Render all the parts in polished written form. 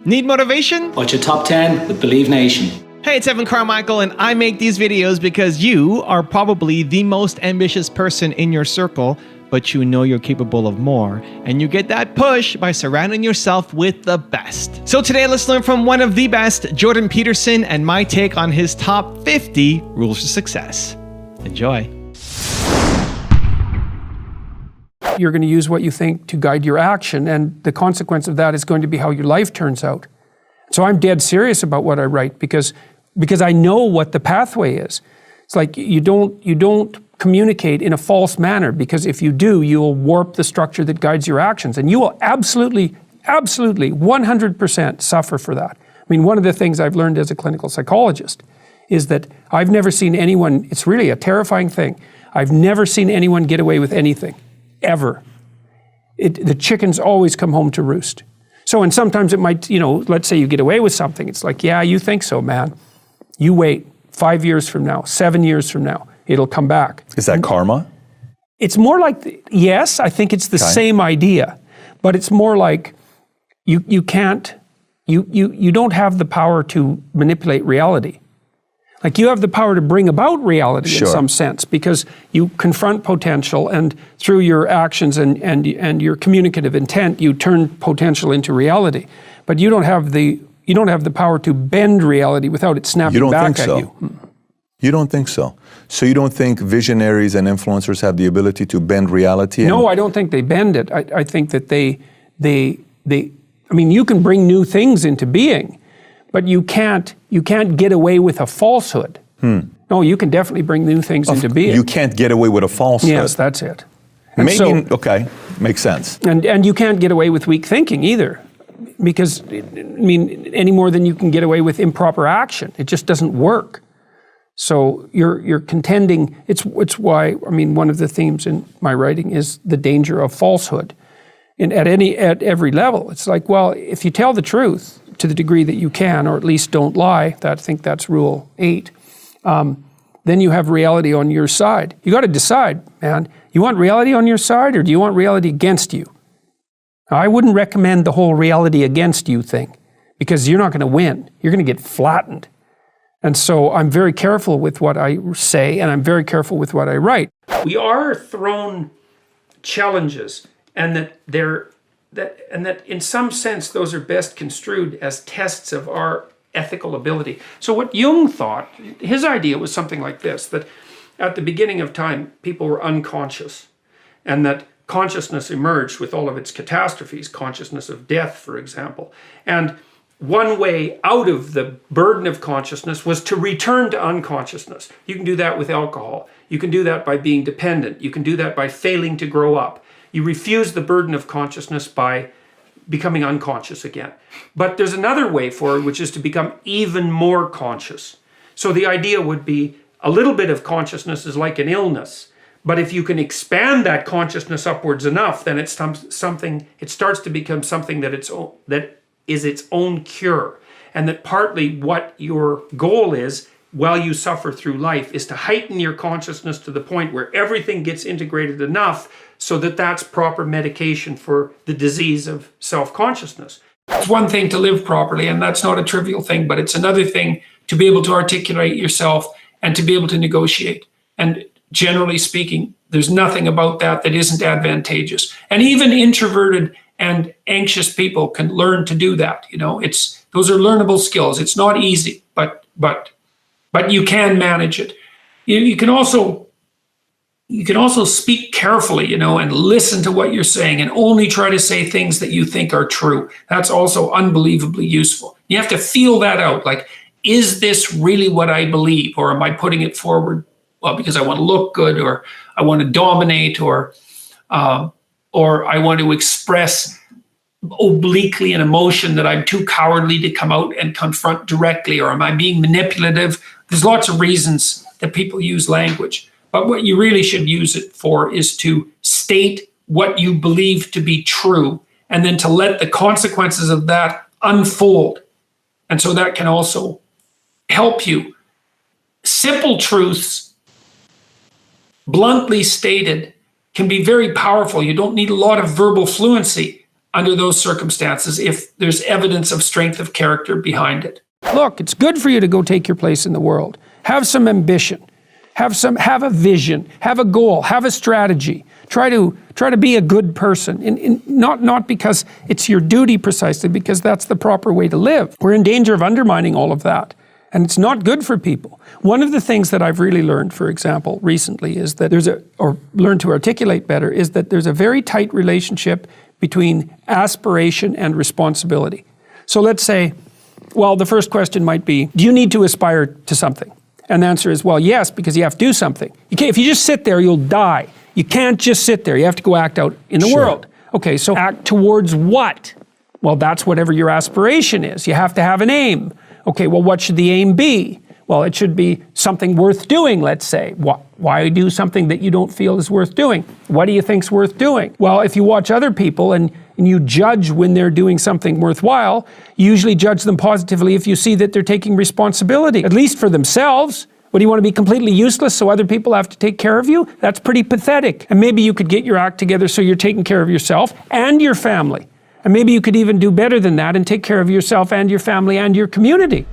Need motivation? Watch your top 10 with Believe Nation. Hey, it's Evan Carmichael, and I make these videos because you are probably the most ambitious person in your circle, but you know you're capable of more, and you get that push by surrounding yourself with the best. So today, let's learn from one of the best, Jordan Peterson, and my take on his top 50 rules for success. Enjoy. You're going to use what you think to guide your action, and the consequence of that is going to be how your life turns out. So I'm dead serious about what I write because I know what the pathway is. It's like you don't communicate in a false manner, because if you do, you will warp the structure that guides your actions, and you will absolutely 100% suffer for that. I mean, one of the things I've learned as a clinical psychologist is that I've never seen anyone, it's really a terrifying thing, I've never seen anyone get away with anything, ever. The chickens always come home to roost. So, and sometimes it might, let's say you get away with something, it's like, yeah, you think so, man. You wait 5 years from now, 7 years from now, it'll come back. Is that karma? It's more like, yes, I think it's the same idea, but it's more like you don't have the power to manipulate reality. Like, you have the power to bring about reality in some sense, because you confront potential, and through your actions and your communicative intent, you turn potential into reality. But you don't have the power to bend reality without it snapping back at you. You don't think so? So you don't think visionaries and influencers have the ability to bend reality? No, I don't think they bend it. I think that they I mean, you can bring new things into being, but you can't get away with a falsehood. No, you can definitely bring new things into being. You can't get away with a falsehood. Yes, that's it. Okay, makes sense. And you can't get away with weak thinking either, because, any more than you can get away with improper action. It just doesn't work. So you're contending, it's why, one of the themes in my writing is the danger of falsehood. And at every level, it's like, well, if you tell the truth to the degree that you can, or at least don't lie, I think that's rule 8, then you have reality on your side. You got to decide, man, you want reality on your side, or do you want reality against you? Now, I wouldn't recommend the whole reality against you thing, because you're not going to win. You're going to get flattened. And so I'm very careful with what I say, and I'm very careful with what I write. We are thrown challenges, and that in some sense those are best construed as tests of our ethical ability. So what Jung thought, his idea was something like this, that at the beginning of time people were unconscious, and that consciousness emerged with all of its catastrophes, consciousness of death, for example. And one way out of the burden of consciousness was to return to unconsciousness. You can do that with alcohol. You can do that by being dependent. You can do that by failing to grow up. You refuse the burden of consciousness by becoming unconscious again. But there's another way forward, which is to become even more conscious. So the idea would be a little bit of consciousness is like an illness. But if you can expand that consciousness upwards enough, then it starts to become something that is its own cure. And that partly what your goal is while you suffer through life is to heighten your consciousness to the point where everything gets integrated enough so that that's proper medication for the disease of self-consciousness. It's one thing to live properly, and that's not a trivial thing, but it's another thing to be able to articulate yourself and to be able to negotiate. And generally speaking, there's nothing about that isn't advantageous. And even introverted and anxious people can learn to do that. Those are learnable skills. It's not easy, but you can manage it. You can also speak carefully, and listen to what you're saying, and only try to say things that you think are true. That's also unbelievably useful. You have to feel that out. Like, is this really what I believe, or am I putting it forward because I want to look good, or I want to dominate, or I want to express obliquely an emotion that I'm too cowardly to come out and confront directly, or am I being manipulative? There's lots of reasons that people use language, but what you really should use it for is to state what you believe to be true, and then to let the consequences of that unfold. And so that can also help you. Simple truths, bluntly stated, can be very powerful. You don't need a lot of verbal fluency. under those circumstances if there's evidence of strength of character behind it. Look, it's good for you to go take your place in the world. Have some ambition. Have a vision. Have a goal. Have a strategy. Try to be a good person. Not because it's your duty precisely, because that's the proper way to live. We're in danger of undermining all of that. And it's not good for people. One of the things that I've really learned, for example, recently is that learned to articulate better, is that there's a very tight relationship between aspiration and responsibility. So let's say, well, the first question might be, do you need to aspire to something? And the answer is, well, yes, because you have to do something. If you just sit there, you'll die. You can't just sit there. You have to go act out in the world. Okay, so act towards what? Well, that's whatever your aspiration is. You have to have an aim. Okay, well, what should the aim be? Well, it should be something worth doing, let's say. Why do something that you don't feel is worth doing? What do you think's worth doing? Well, if you watch other people and you judge when they're doing something worthwhile, you usually judge them positively if you see that they're taking responsibility, at least for themselves. What, do you want to be completely useless so other people have to take care of you? That's pretty pathetic. And maybe you could get your act together so you're taking care of yourself and your family. And maybe you could even do better than that and take care of yourself and your family and your community.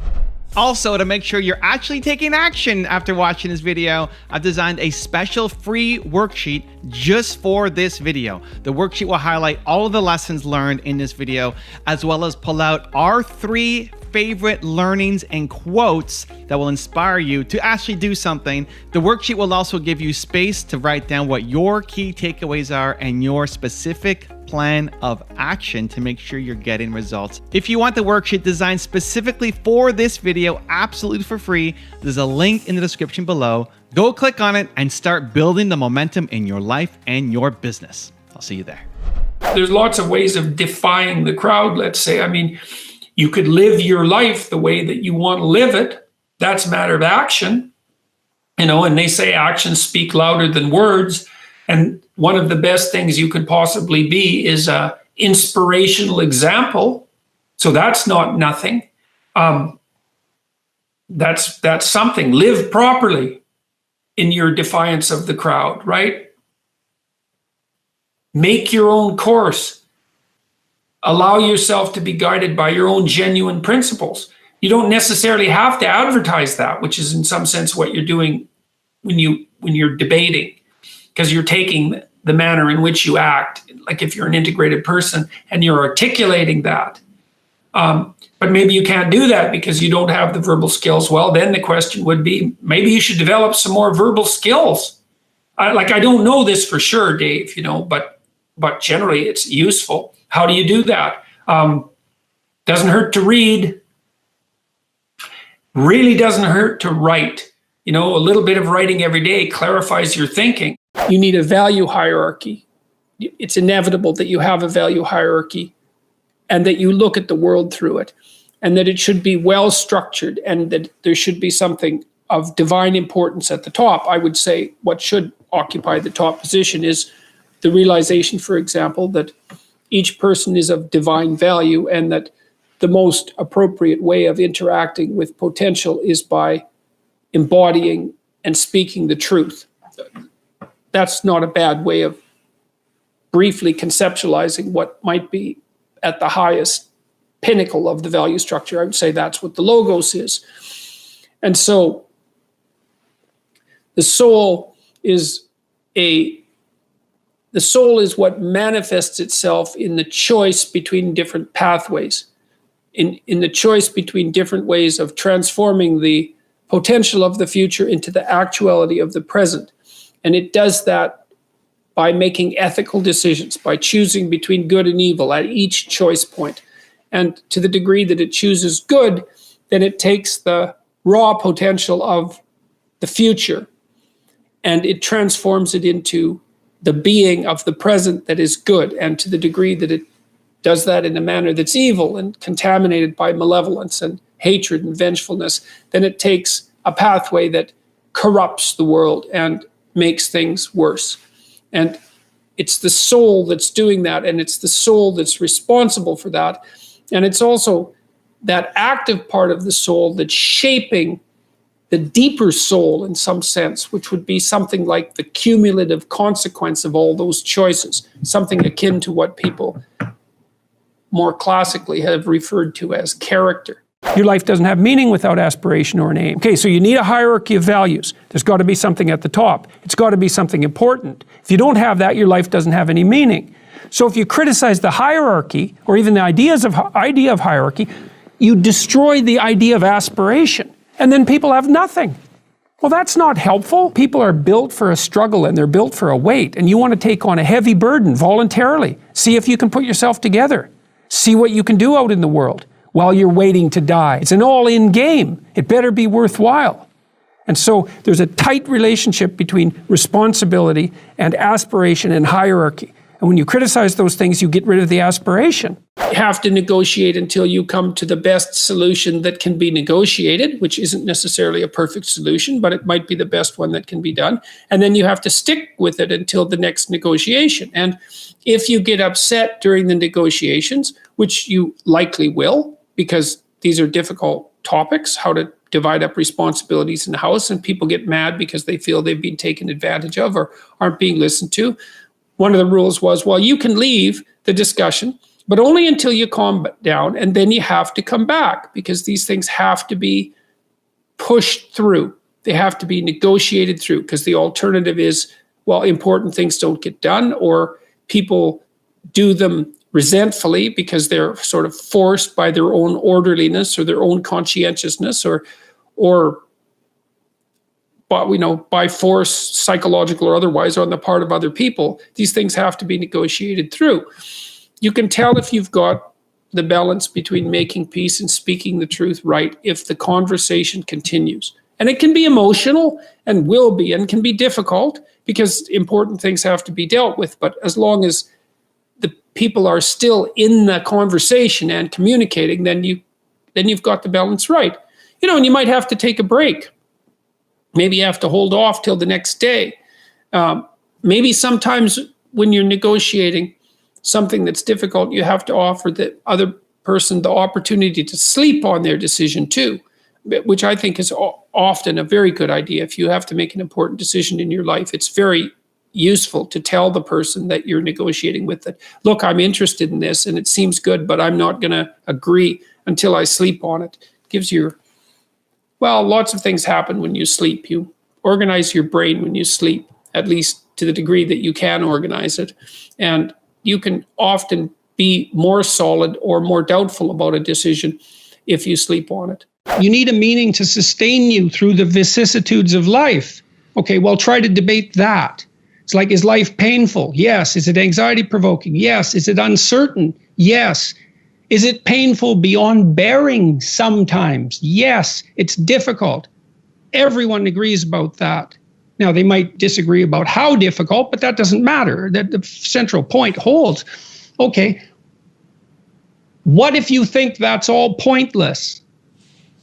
Also, to make sure you're actually taking action after watching this video, I've designed a special free worksheet just for this video. The worksheet will highlight all of the lessons learned in this video, as well as pull out our 3 favorite learnings and quotes that will inspire you to actually do something. The worksheet will also give you space to write down what your key takeaways are and your specific plan of action to make sure you're getting results. If you want the worksheet designed specifically for this video, absolutely for free, there's a link in the description below. Go click on it and start building the momentum in your life and your business. I'll see you there. There's lots of ways of defying the crowd, let's say. I mean, you could live your life the way that you want to live it. That's a matter of action. And they say actions speak louder than words. And one of the best things you could possibly be is an inspirational example. So that's not nothing. That's something. Live properly in your defiance of the crowd, right? Make your own course. Allow yourself to be guided by your own genuine principles. You don't necessarily have to advertise that, which is in some sense what you're doing when you're debating, because you're taking the manner in which you act, like if you're an integrated person and you're articulating that. But maybe you can't do that because you don't have the verbal skills. Well, then the question would be, maybe you should develop some more verbal skills. I don't know this for sure, Dave, but generally it's useful. How do you do that? Doesn't hurt to read. Really doesn't hurt to write. A little bit of writing every day clarifies your thinking. You need a value hierarchy. It's inevitable that you have a value hierarchy and that you look at the world through it, and that it should be well structured, and that there should be something of divine importance at the top. I would say what should occupy the top position is the realization, for example, that each person is of divine value, and that the most appropriate way of interacting with potential is by embodying and speaking the truth. That's not a bad way of briefly conceptualizing what might be at the highest pinnacle of the value structure. I would say that's what the logos is. And so the soul is what manifests itself in the choice between different pathways, in the choice between different ways of transforming the potential of the future into the actuality of the present. And it does that by making ethical decisions, by choosing between good and evil at each choice point. And to the degree that it chooses good, then it takes the raw potential of the future and it transforms it into the being of the present that is good. And to the degree that it does that in a manner that's evil and contaminated by malevolence and hatred and vengefulness, then it takes a pathway that corrupts the world and makes things worse. And it's the soul that's doing that, and it's the soul that's responsible for that. And it's also that active part of the soul that's shaping the deeper soul in some sense, which would be something like the cumulative consequence of all those choices, something akin to what people more classically have referred to as character. Your life doesn't have meaning without aspiration or an aim. Okay, so you need a hierarchy of values. There's got to be something at the top. It's got to be something important. If you don't have that, your life doesn't have any meaning. So if you criticize the hierarchy, or even the idea of hierarchy, you destroy the idea of aspiration. And then people have nothing. Well, that's not helpful. People are built for a struggle and they're built for a weight, and you want to take on a heavy burden voluntarily. See if you can put yourself together. See what you can do out in the world while you're waiting to die. It's an all-in game. It better be worthwhile. And so there's a tight relationship between responsibility and aspiration and hierarchy. And when you criticize those things, you get rid of the aspiration. You have to negotiate until you come to the best solution that can be negotiated, which isn't necessarily a perfect solution, but it might be the best one that can be done. And then you have to stick with it until the next negotiation. And if you get upset during the negotiations, which you likely will, because these are difficult topics, how to divide up responsibilities in the house, and people get mad because they feel they've been taken advantage of or aren't being listened to. One of the rules was, well, you can leave the discussion, but only until you calm down, and then you have to come back, because these things have to be pushed through. They have to be negotiated through, because the alternative is, well, important things don't get done, or people do them resentfully because they're sort of forced by their own orderliness or their own conscientiousness, or by force, psychological or otherwise, on the part of other people. These things have to be negotiated through. You can tell if you've got the balance between making peace and speaking the truth right if the conversation continues. And it can be emotional and will be and can be difficult because important things have to be dealt with. But as long as the people are still in the conversation and communicating, then you've got the balance right. And you might have to take a break. Maybe you have to hold off till the next day. Maybe sometimes when you're negotiating something that's difficult, you have to offer the other person the opportunity to sleep on their decision too, which I think is often a very good idea. If you have to make an important decision in your life, it's very useful to tell the person that you're negotiating with that, look, I'm interested in this and it seems good, but I'm not going to agree until I sleep on it. It gives you, lots of things happen when you sleep. You organize your brain when you sleep, at least to the degree that you can organize it. And you can often be more solid or more doubtful about a decision if you sleep on it. You need a meaning to sustain you through the vicissitudes of life. Okay, well, try to debate that. It's like, is life painful? Yes. Is it anxiety provoking? Yes. Is it uncertain? Yes. Is it painful beyond bearing sometimes? Yes. It's difficult. Everyone agrees about that. Now, they might disagree about how difficult, but that doesn't matter. That the central point holds. Okay, what if you think that's all pointless?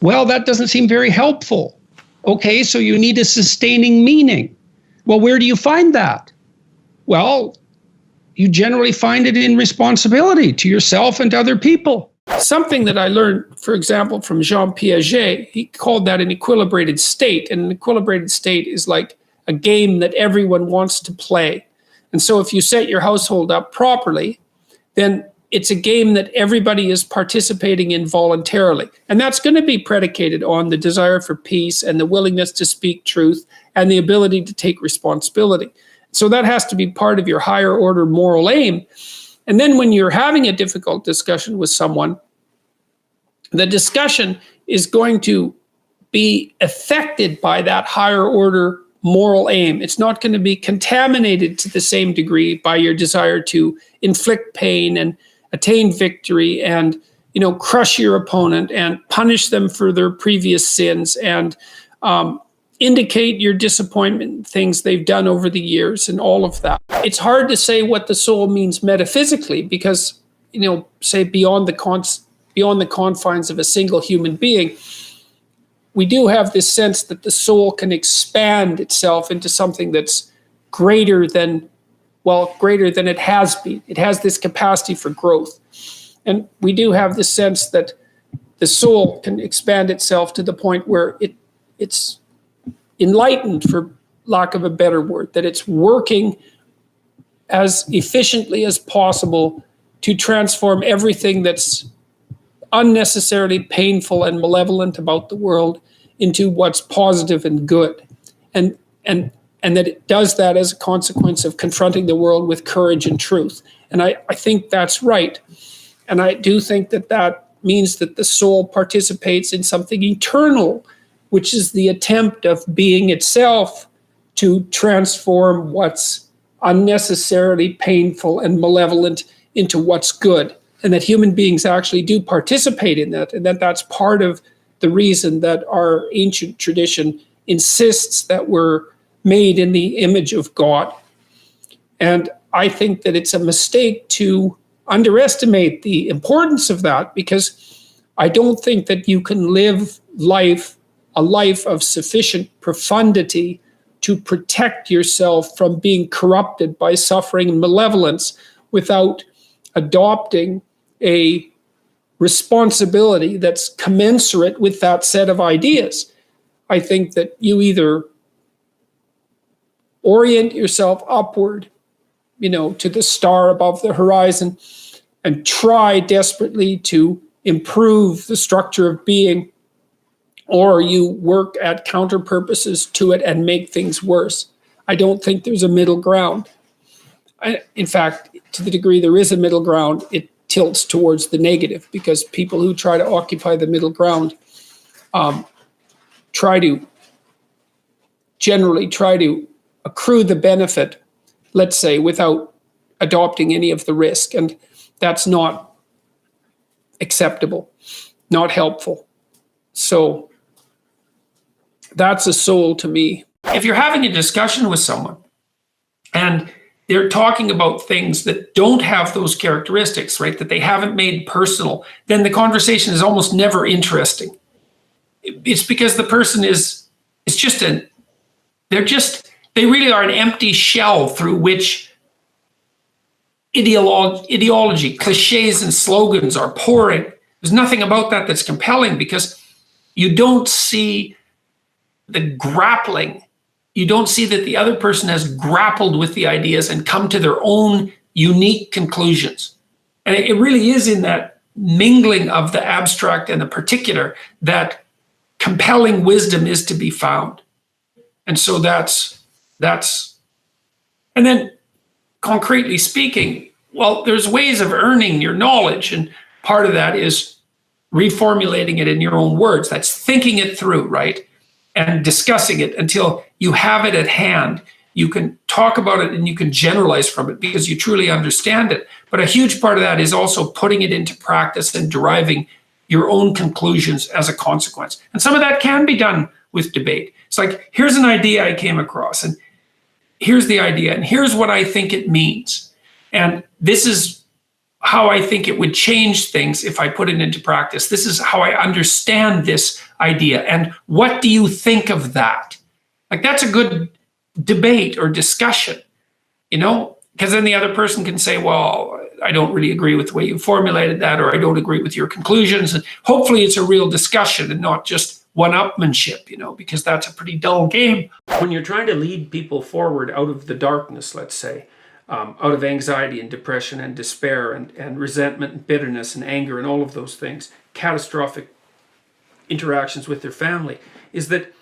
Well, that doesn't seem very helpful. Okay, so you need a sustaining meaning. Well, where do you find that? Well, you generally find it in responsibility to yourself and to other people. Something that I learned, for example, from Jean Piaget, he called that an equilibrated state. And an equilibrated state is like a game that everyone wants to play. And so if you set your household up properly, then it's a game that everybody is participating in voluntarily. And that's going to be predicated on the desire for peace and the willingness to speak truth and the ability to take responsibility. So that has to be part of your higher order moral aim. And then when you're having a difficult discussion with someone, the discussion is going to be affected by that higher order moral aim. It's not going to be contaminated to the same degree by your desire to inflict pain and attain victory and, crush your opponent and punish them for their previous sins and indicate your disappointment in things they've done over the years and all of that. It's hard to say what the soul means metaphysically because, say beyond the confines of a single human being, we do have this sense that the soul can expand itself into something that's greater than it has been. It has this capacity for growth. And we do have this sense that the soul can expand itself to the point where it's enlightened, for lack of a better word, that it's working as efficiently as possible to transform everything that's unnecessarily painful and malevolent about the world into what's positive and good. And that it does that as a consequence of confronting the world with courage and truth. And I think that's right. And I do think that means that the soul participates in something eternal, which is the attempt of being itself to transform what's unnecessarily painful and malevolent into what's good. And that human beings actually do participate in that, and that's part of the reason that our ancient tradition insists that we're made in the image of God. And I think that it's a mistake to underestimate the importance of that, because I don't think that you can live a life of sufficient profundity to protect yourself from being corrupted by suffering and malevolence without adopting a responsibility that's commensurate with that set of ideas. I think that you either orient yourself upward, to the star above the horizon, and try desperately to improve the structure of being, or you work at counter purposes to it and make things worse. I don't think there's a middle ground. In fact, to the degree there is a middle ground, it tilts towards the negative, because people who try to occupy the middle ground generally try to accrue the benefit, let's say, without adopting any of the risk. And that's not acceptable, not helpful. So that's a soul to me. If you're having a discussion with someone and they're talking about things that don't have those characteristics, right, that they haven't made personal, then the conversation is almost never interesting. It's because the person they really are an empty shell through which ideology, cliches and slogans are pouring. There's nothing about that that's compelling, because you don't see the grappling. You don't see that the other person has grappled with the ideas and come to their own unique conclusions. And it really is in that mingling of the abstract and the particular that compelling wisdom is to be found. And so that's, and then concretely speaking, well, there's ways of earning your knowledge. And part of that is reformulating it in your own words. That's thinking it through, right? And discussing it until you have it at hand. You can talk about it and you can generalize from it because you truly understand it. But a huge part of that is also putting it into practice and deriving your own conclusions as a consequence. And some of that can be done with debate. It's like, here's an idea I came across, and here's the idea, and here's what I think it means. And this is how I think it would change things if I put it into practice. This is how I understand this idea. And what do you think of that? Like, that's a good debate or discussion, because then the other person can say, well, I don't really agree with the way you formulated that, or I don't agree with your conclusions. And hopefully it's a real discussion and not just one-upmanship, because that's a pretty dull game. When you're trying to lead people forward out of the darkness, let's say, out of anxiety and depression and despair and resentment and bitterness and anger and all of those things, catastrophic interactions with their family, is that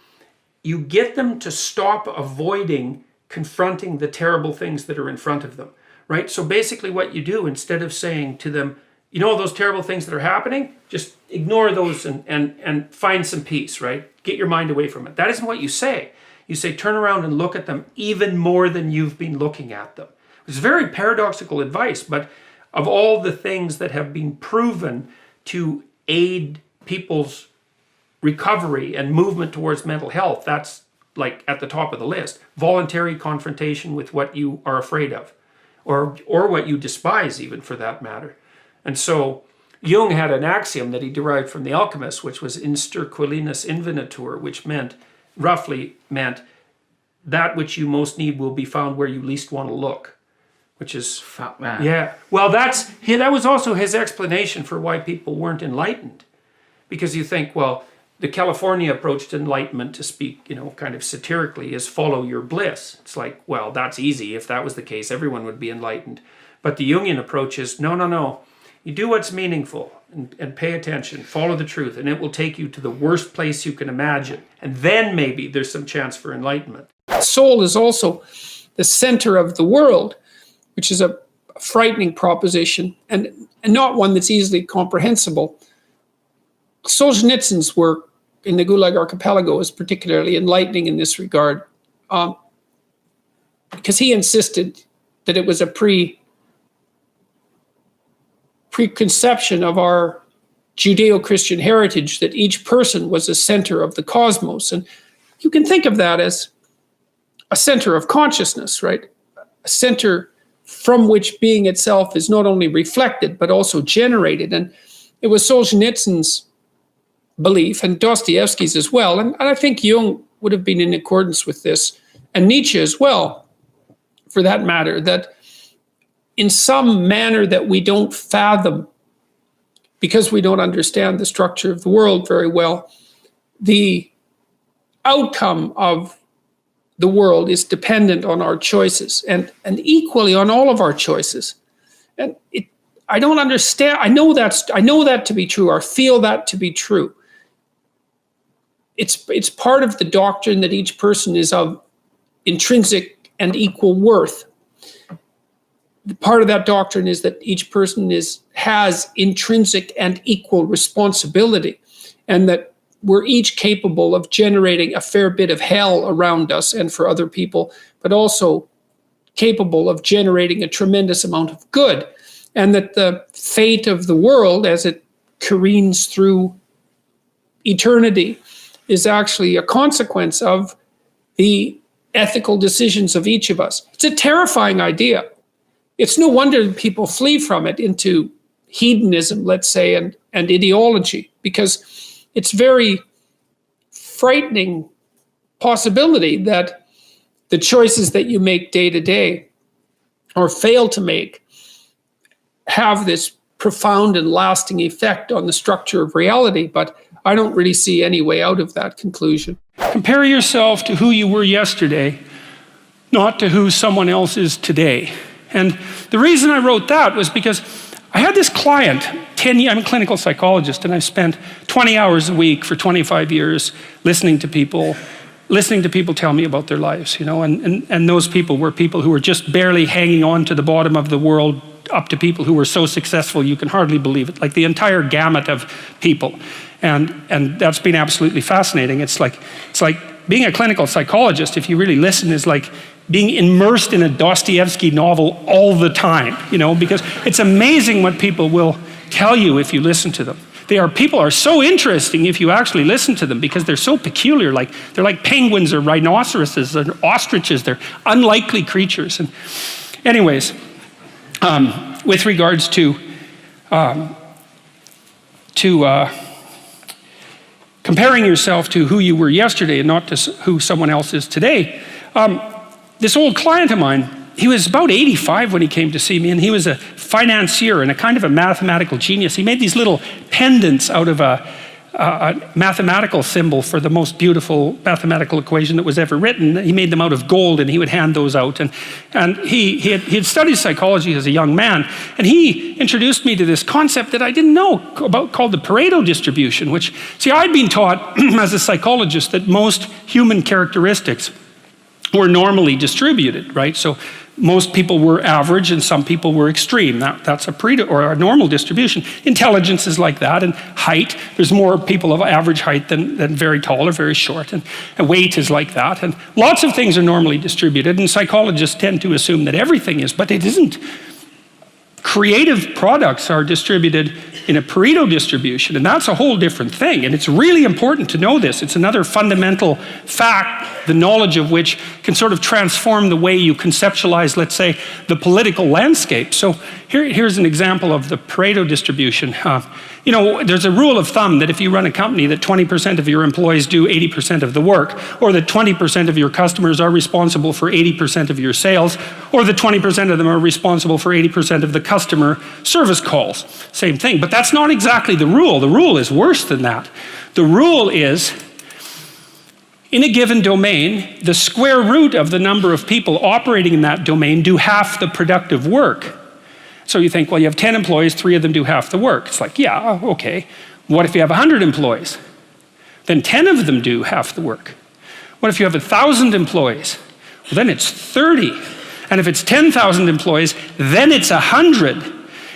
you get them to stop avoiding confronting the terrible things that are in front of them, right? So basically what you do, instead of saying to them, those terrible things that are happening, just ignore those and find some peace, right? Get your mind away from it. That isn't what you say. You say, turn around and look at them even more than you've been looking at them. It's very paradoxical advice, but of all the things that have been proven to aid people's recovery and movement towards mental health, that's like at the top of the list. Voluntary confrontation with what you are afraid of, or what you despise, even, for that matter. And so Jung had an axiom that he derived from the alchemists, which was instir quilinis invenitur, which roughly meant that which you most need will be found where you least want to look. Which is, fuck, man. Yeah. Well, that was also his explanation for why people weren't enlightened. Because you think, well, the California approach to enlightenment, to speak, kind of satirically, is follow your bliss. It's like, well, that's easy. If that was the case, everyone would be enlightened. But the Jungian approach is, no. You do what's meaningful and pay attention, follow the truth, and it will take you to the worst place you can imagine. And then maybe there's some chance for enlightenment. Soul is also the center of the world, which is a frightening proposition and not one that's easily comprehensible. Solzhenitsyn's work in the Gulag Archipelago is particularly enlightening in this regard, because he insisted that it was a preconception of our Judeo-Christian heritage that each person was a center of the cosmos. And you can think of that as a center of consciousness, right? A center from which being itself is not only reflected, but also generated. And it was Solzhenitsyn's belief, and Dostoevsky's as well, and I think Jung would have been in accordance with this, and Nietzsche as well, for that matter, that in some manner that we don't fathom, because we don't understand the structure of the world very well, the outcome of the world is dependent on our choices, and equally on all of our choices. And I don't understand. I know that to be true, or feel that to be true. It's part of the doctrine that each person is of intrinsic and equal worth. Part of that doctrine is that each person has intrinsic and equal responsibility, and that we're each capable of generating a fair bit of hell around us and for other people, but also capable of generating a tremendous amount of good, and that the fate of the world as it careens through eternity is actually a consequence of the ethical decisions of each of us. It's a terrifying idea. It's no wonder people flee from it into hedonism, let's say, and ideology, because it's very frightening possibility that the choices that you make day to day or fail to make have this profound and lasting effect on the structure of reality. But I don't really see any way out of that conclusion. Compare yourself to who you were yesterday, not to who someone else is today. And the reason I wrote that was because I had this client, I'm a clinical psychologist, and I've spent 20 hours a week for 25 years listening to people tell me about their lives, and those people were people who were just barely hanging on to the bottom of the world, up to people who were so successful you can hardly believe it, like the entire gamut of people. And that's been absolutely fascinating. It's like being a clinical psychologist, if you really listen, is like being immersed in a Dostoevsky novel all the time, because it's amazing what people will tell you if you listen to them. People are so interesting if you actually listen to them, because they're so peculiar. They're like penguins or rhinoceroses or ostriches. They're unlikely creatures. And anyways, with regards to comparing yourself to who you were yesterday and not to who someone else is today, this old client of mine, he was about 85 when he came to see me, and he was a financier and a kind of a mathematical genius. He made these little pendants out of a mathematical symbol for the most beautiful mathematical equation that was ever written. He made them out of gold, and he would hand those out. And he had studied psychology as a young man, and he introduced me to this concept that I didn't know about, called the Pareto distribution, which, see, I'd been taught as a psychologist that most human characteristics were normally distributed, right? So most people were average and some people were extreme. That's a Pareto or a normal distribution. Intelligence is like that, and height, there's more people of average height than very tall or very short, and weight is like that. And lots of things are normally distributed, and psychologists tend to assume that everything is, but it isn't. Creative products are distributed in a Pareto distribution, and that's a whole different thing. And it's really important to know this. It's another fundamental fact, the knowledge of which can sort of transform the way you conceptualize, let's say, the political landscape. So here's an example of the Pareto distribution. There's a rule of thumb that if you run a company, that 20% of your employees do 80% of the work, or that 20% of your customers are responsible for 80% of your sales, or that 20% of them are responsible for 80% of the customer service calls. Same thing, but that's not exactly the rule. The rule is worse than that. The rule is, in a given domain, the square root of the number of people operating in that domain do half the productive work. So you think, well, you have 10 employees, 3 of them do half the work. It's like, yeah, okay. What if you have 100 employees? Then 10 of them do half the work. What if you have 1,000 employees? Well, then it's 30. And if it's 10,000 employees, then it's 100.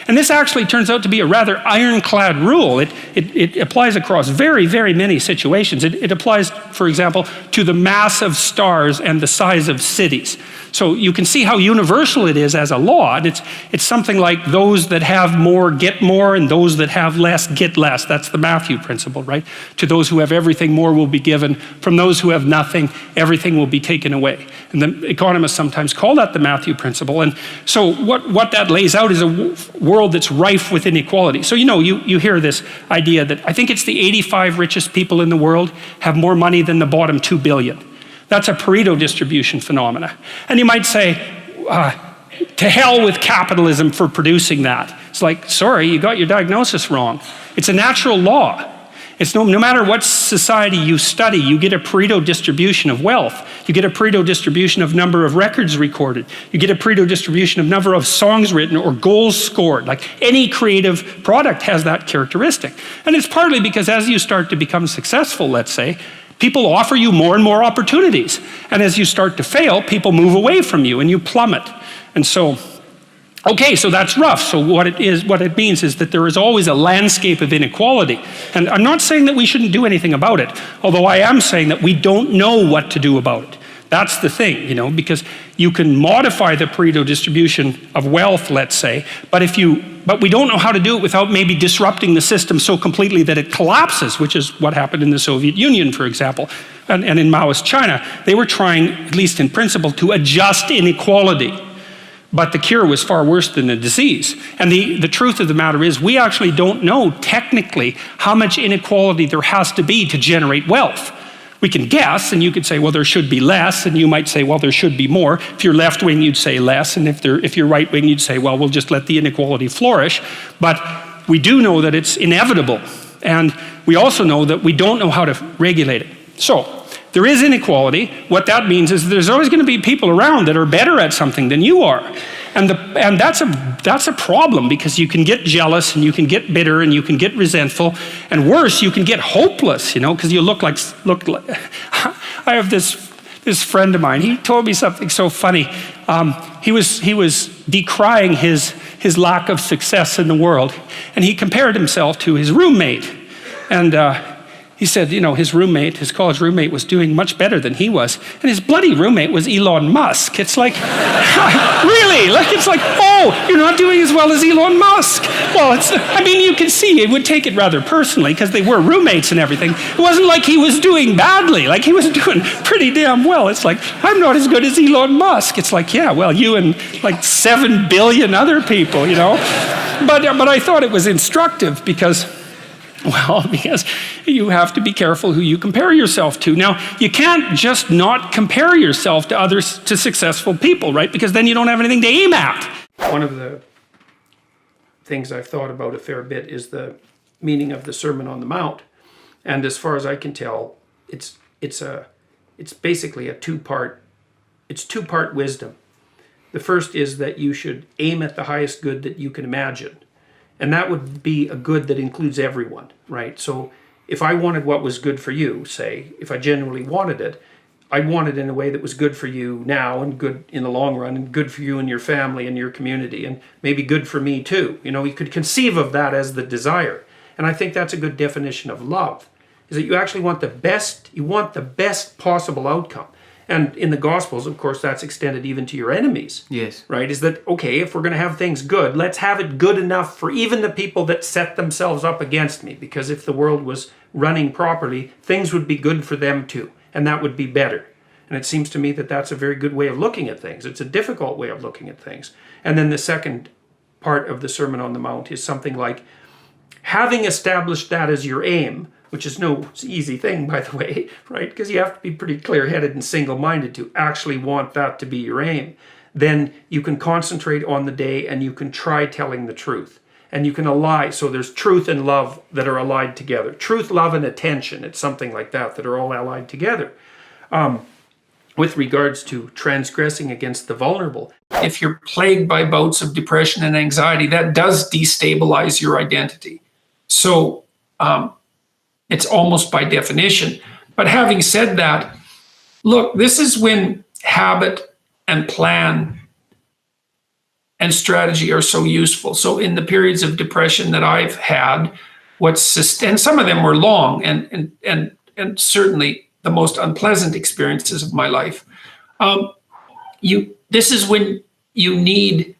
And this actually turns out to be a rather ironclad rule. It applies across very, very many situations. It applies, for example, to the mass of stars and the size of cities. So you can see how universal it is as a law. And it's something like those that have more get more, and those that have less get less. That's the Matthew principle, right? To those who have everything, more will be given. From those who have nothing, everything will be taken away. And the economists sometimes call that the Matthew principle. And so what that lays out is a world that's rife with inequality. So you hear this idea that I think it's the 85 richest people in the world have more money than the bottom 2 billion. That's a Pareto distribution phenomena. And you might say, to hell with capitalism for producing that. It's like, sorry, you got your diagnosis wrong. It's a natural law. It's no matter what society you study, you get a Pareto distribution of wealth. You get a Pareto distribution of number of records recorded. You get a Pareto distribution of number of songs written or goals scored. Like any creative product has that characteristic. And it's partly because as you start to become successful, let's say, people offer you more and more opportunities. And as you start to fail, people move away from you and you plummet. And so, okay, so that's rough. So what it means is that there is always a landscape of inequality. And I'm not saying that we shouldn't do anything about it, although I am saying that we don't know what to do about it. That's the thing, because you can modify the Pareto distribution of wealth, let's say, but we don't know how to do it without maybe disrupting the system so completely that it collapses, which is what happened in the Soviet Union, for example, and in Maoist China. They were trying, at least in principle, to adjust inequality. But the cure was far worse than the disease. And the truth of the matter is we actually don't know technically how much inequality there has to be to generate wealth. We can guess, and you could say, well, there should be less, and you might say, well, there should be more. If you're left-wing, you'd say less, and if you're right-wing, you'd say, well, we'll just let the inequality flourish. But we do know that it's inevitable, and we also know that we don't know how to regulate it. So, there is inequality. What that means is there's always going to be people around that are better at something than you are. And that's a problem, because you can get jealous and you can get bitter and you can get resentful, and worse, you can get hopeless, because you look like I have this friend of mine. He told me something so funny. He was decrying his lack of success in the world, and he compared himself to his roommate. And he said, his college roommate was doing much better than he was. And his bloody roommate was Elon Musk. It's like, really? It's like, oh, you're not doing as well as Elon Musk. Well, you can see it would take it rather personally because they were roommates and everything. It wasn't like he was doing badly. Like he was doing pretty damn well. It's like, I'm not as good as Elon Musk. It's like, yeah, well, you and like 7 billion other people, But I thought it was instructive because you have to be careful who you compare yourself to. Now, you can't just not compare yourself to successful people, right? Because then you don't have anything to aim at. One of the things I've thought about a fair bit is the meaning of the Sermon on the Mount. And as far as I can tell, it's basically a two-part wisdom. The first is that you should aim at the highest good that you can imagine. And that would be a good that includes everyone, right? So if I wanted what was good for you, say, if I genuinely wanted it, I'd want it in a way that was good for you now and good in the long run and good for you and your family and your community and maybe good for me too. You could conceive of that as the desire. And I think that's a good definition of love, is that you actually want the best possible outcome. And in the Gospels, of course, that's extended even to your enemies. Yes. Right? Is that, okay, if we're going to have things good, let's have it good enough for even the people that set themselves up against me. Because if the world was running properly, things would be good for them too. And that would be better. And it seems to me that that's a very good way of looking at things. It's a difficult way of looking at things. And then the second part of the Sermon on the Mount is something like, having established that as your aim, which is no easy thing, by the way, right? Because you have to be pretty clear-headed and single-minded to actually want that to be your aim. Then you can concentrate on the day and you can try telling the truth. And you can ally, so there's truth and love that are allied together. Truth, love, and attention, it's something like that are all allied together. with regards to transgressing against the vulnerable. If you're plagued by bouts of depression and anxiety, that does destabilize your identity. So it's almost by definition. But having said that, look, this is when habit and plan and strategy are so useful. So in the periods of depression that I've had, and some of them were long and certainly the most unpleasant experiences of my life. This is when you need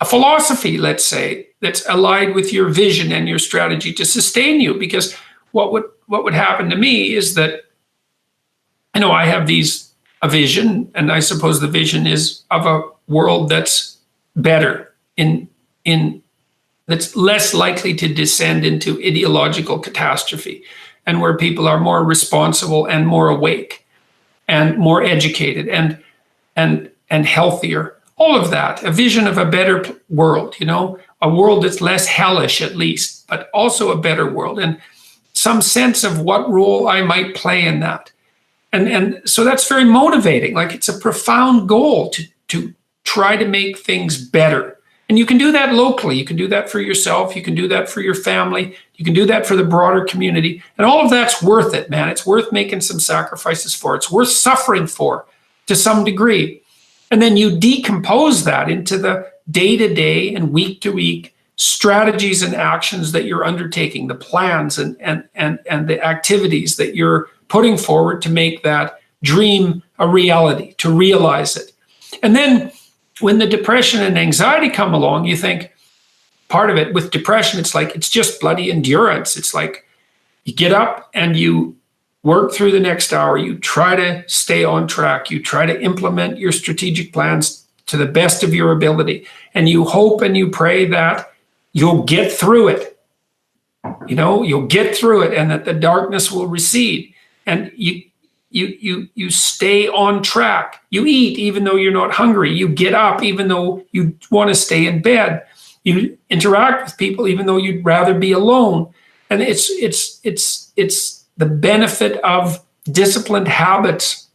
a philosophy, let's say, that's allied with your vision and your strategy to sustain you. Because what would happen to me is that, I have a vision, and I suppose the vision is of a world that's better, that's less likely to descend into ideological catastrophe, and where people are more responsible and more awake and more educated and healthier. All of that, a vision of a better world, a world that's less hellish at least, but also a better world, and some sense of what role I might play in that. And so that's very motivating. Like, it's a profound goal to try to make things better. And you can do that locally. You can do that for yourself. You can do that for your family. You can do that for the broader community. And all of that's worth it, man. It's worth making some sacrifices for. It's worth suffering for to some degree. And then you decompose that into the day-to-day and week-to-week strategies and actions that you're undertaking, the plans and the activities that you're putting forward to make that dream a reality, to realize it. And then when the depression and anxiety come along, you think, part of it with depression, it's just bloody endurance. It's like you get up and you work through the next hour. You try to stay on track. You try to implement your strategic plans to the best of your ability. And you hope and you pray that you'll get through it. You'll get through it, and that the darkness will recede. And you stay on track. You eat even though you're not hungry. You get up even though you want to stay in bed. You interact with people even though you'd rather be alone. And it's the benefit of disciplined habits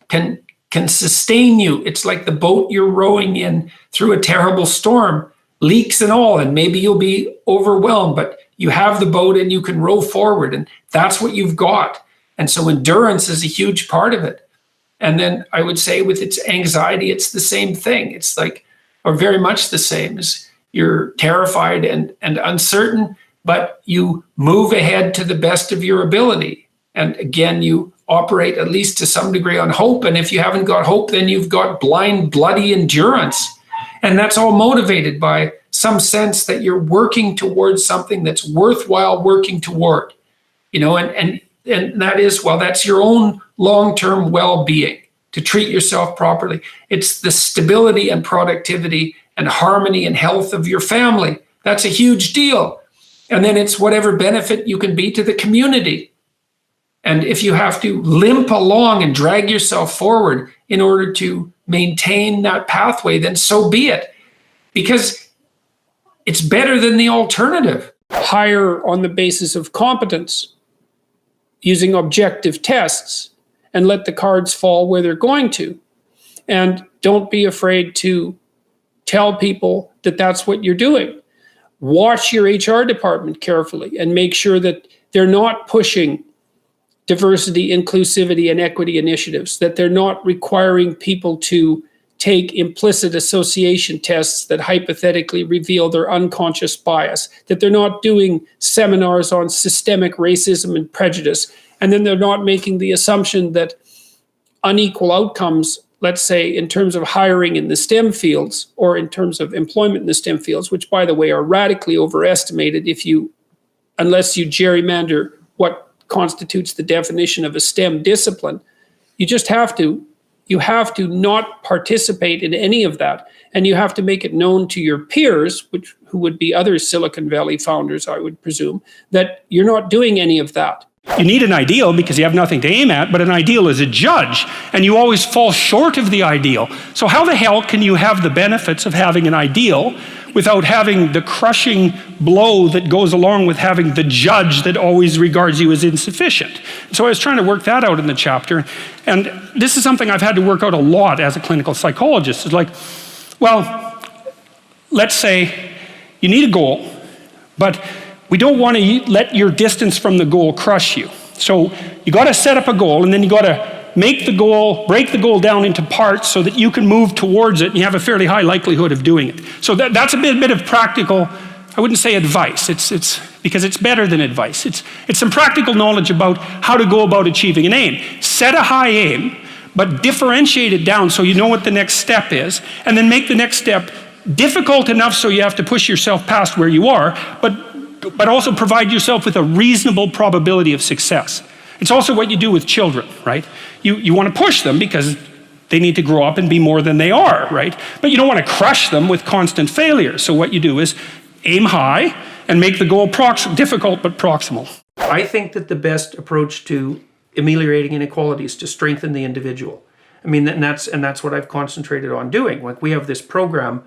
can sustain you. It's like the boat you're rowing in through a terrible storm, leaks and all, and maybe you'll be overwhelmed, but you have the boat and you can row forward, and that's what you've got. And so endurance is a huge part of it. And then I would say with its anxiety, it's the same thing. It's like, or very much the same, as you're terrified and uncertain, but you move ahead to the best of your ability. And again, you operate at least to some degree on hope. And if you haven't got hope, then you've got blind, bloody endurance. And that's all motivated by some sense that you're working towards something that's worthwhile working toward, and that is, that's your own long-term well-being, to treat yourself properly. It's the stability and productivity and harmony and health of your family. That's a huge deal. And then it's whatever benefit you can be to the community. And if you have to limp along and drag yourself forward in order to maintain that pathway, then so be it. Because it's better than the alternative. Hire on the basis of competence, using objective tests, and let the cards fall where they're going to. And don't be afraid to tell people that that's what you're doing. Watch your HR department carefully and make sure that they're not pushing diversity, inclusivity, and equity initiatives, that they're not requiring people to take implicit association tests that hypothetically reveal their unconscious bias, that they're not doing seminars on systemic racism and prejudice, and then they're not making the assumption that unequal outcomes, let's say in terms of hiring in the STEM fields or in terms of employment in the STEM fields, which by the way are radically overestimated unless you gerrymander what constitutes the definition of a STEM discipline. You have to not participate in any of that. And you have to make it known to your peers, who would be other Silicon Valley founders, I would presume, that you're not doing any of that. You need an ideal because you have nothing to aim at, but an ideal is a judge, and you always fall short of the ideal. So how the hell can you have the benefits of having an ideal without having the crushing blow that goes along with having the judge that always regards you as insufficient. So I was trying to work that out in the chapter. And this is something I've had to work out a lot as a clinical psychologist. It's like, well, let's say you need a goal, but we don't want to let your distance from the goal crush you. So you got to set up a goal, and then you got to make the goal, break the goal down into parts so that you can move towards it, and you have a fairly high likelihood of doing it. So that's a bit of practical, I wouldn't say advice, it's because it's better than advice. It's some practical knowledge about how to go about achieving an aim. Set a high aim, but differentiate it down so you know what the next step is, and then make the next step difficult enough so you have to push yourself past where you are, but also provide yourself with a reasonable probability of success. It's also what you do with children, right? You want to push them because they need to grow up and be more than they are, right? But you don't want to crush them with constant failure. So what you do is aim high and make the goal difficult but proximal. I think that the best approach to ameliorating inequality is to strengthen the individual. I mean, and that's what I've concentrated on doing. Like, we have this program,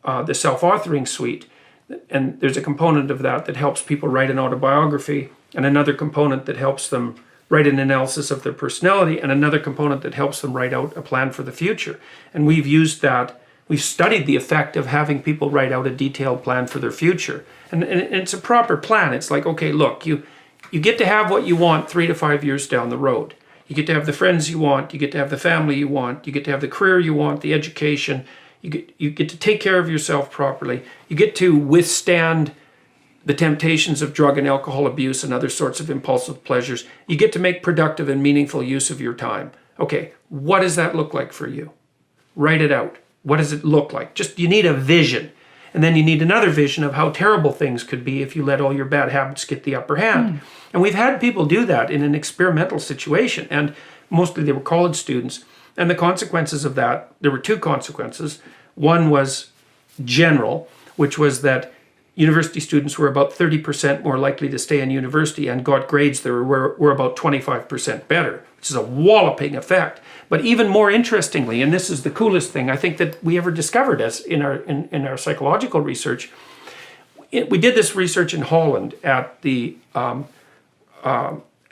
the self-authoring suite, and there's a component of that helps people write an autobiography, and another component that helps them write an analysis of their personality, and another component that helps them write out a plan for the future. And we've used that, we've studied the effect of having people write out a detailed plan for their future. And it's a proper plan. It's like, okay, look, you get to have what you want 3 to 5 years down the road. You get to have the friends you want, you get to have the family you want, you get to have the career you want, the education, you get to take care of yourself properly, you get to withstand the temptations of drug and alcohol abuse and other sorts of impulsive pleasures. You get to make productive and meaningful use of your time. Okay, what does that look like for you? Write it out. What does it look like? Just, you need a vision. And then you need another vision of how terrible things could be if you let all your bad habits get the upper hand. And we've had people do that in an experimental situation, and mostly they were college students. And the consequences of that, there were 2 consequences. One was general, which was that university students were about 30% more likely to stay in university and got grades that were about 25% better, which is a walloping effect. But even more interestingly, and this is the coolest thing I think that we ever discovered as in our psychological research, we did this research in Holland at the